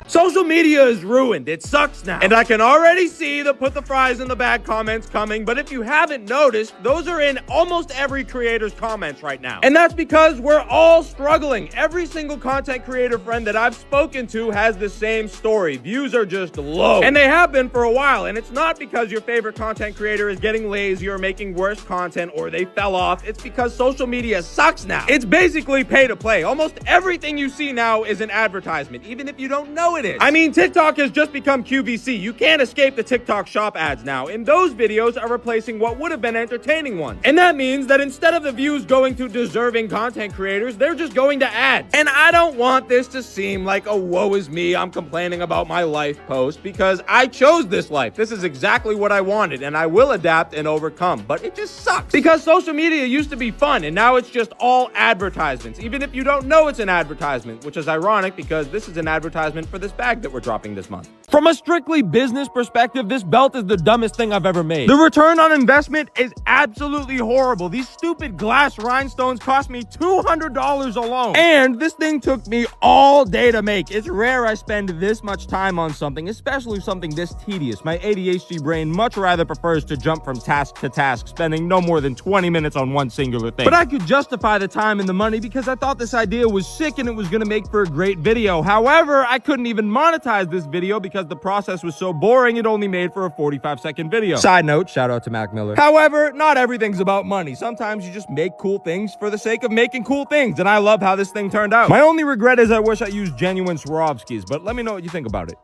Social media is ruined. It sucks now. And I can already see the put the fries in the bag comments coming, but if you haven't noticed, those are in almost every creator's comments right now. And that's because we're all struggling. Every single content creator friend that I've spoken to has the same story. Views are just low. And they have been for a while. And it's not because your favorite content creator is getting lazy or making worse content or they fell off. It's because social media sucks now. It's basically pay to play. Almost everything you see now is an advertisement, even if you don't know it is. I mean, mean, TikTok has just become QVC. You can't escape the TikTok shop ads now, and those videos are replacing what would have been entertaining ones. And that means that instead of the views going to deserving content creators, they're just going to ads. And I don't want this to seem like a woe is me, I'm complaining about my life post, because I chose this life. This is exactly what I wanted, and I will adapt and overcome. But it just sucks because social media used to be fun, and now it's just all advertisements, even if you don't know it's an advertisement, which is ironic because this is an advertisement for this bag that we're dropping this month. From a strictly business perspective, this belt is the dumbest thing I've ever made. The return on investment is absolutely horrible. These stupid glass rhinestones cost me $200 alone. And this thing took me all day to make. It's rare I spend this much time on something, especially something this tedious. My ADHD brain much rather prefers to jump from task to task, spending no more than 20 minutes on one singular thing. But I could justify the time and the money because I thought this idea was sick and it was gonna make for a great video. However, I couldn't even monetize this video because the process was so boring it only made for a 45-second video. Side note, shout out to Mac Miller. However, not everything's about money. Sometimes you just make cool things for the sake of making cool things, and I love how this thing turned out. My only regret is I wish I used genuine Swarovskis, but let me know what you think about it.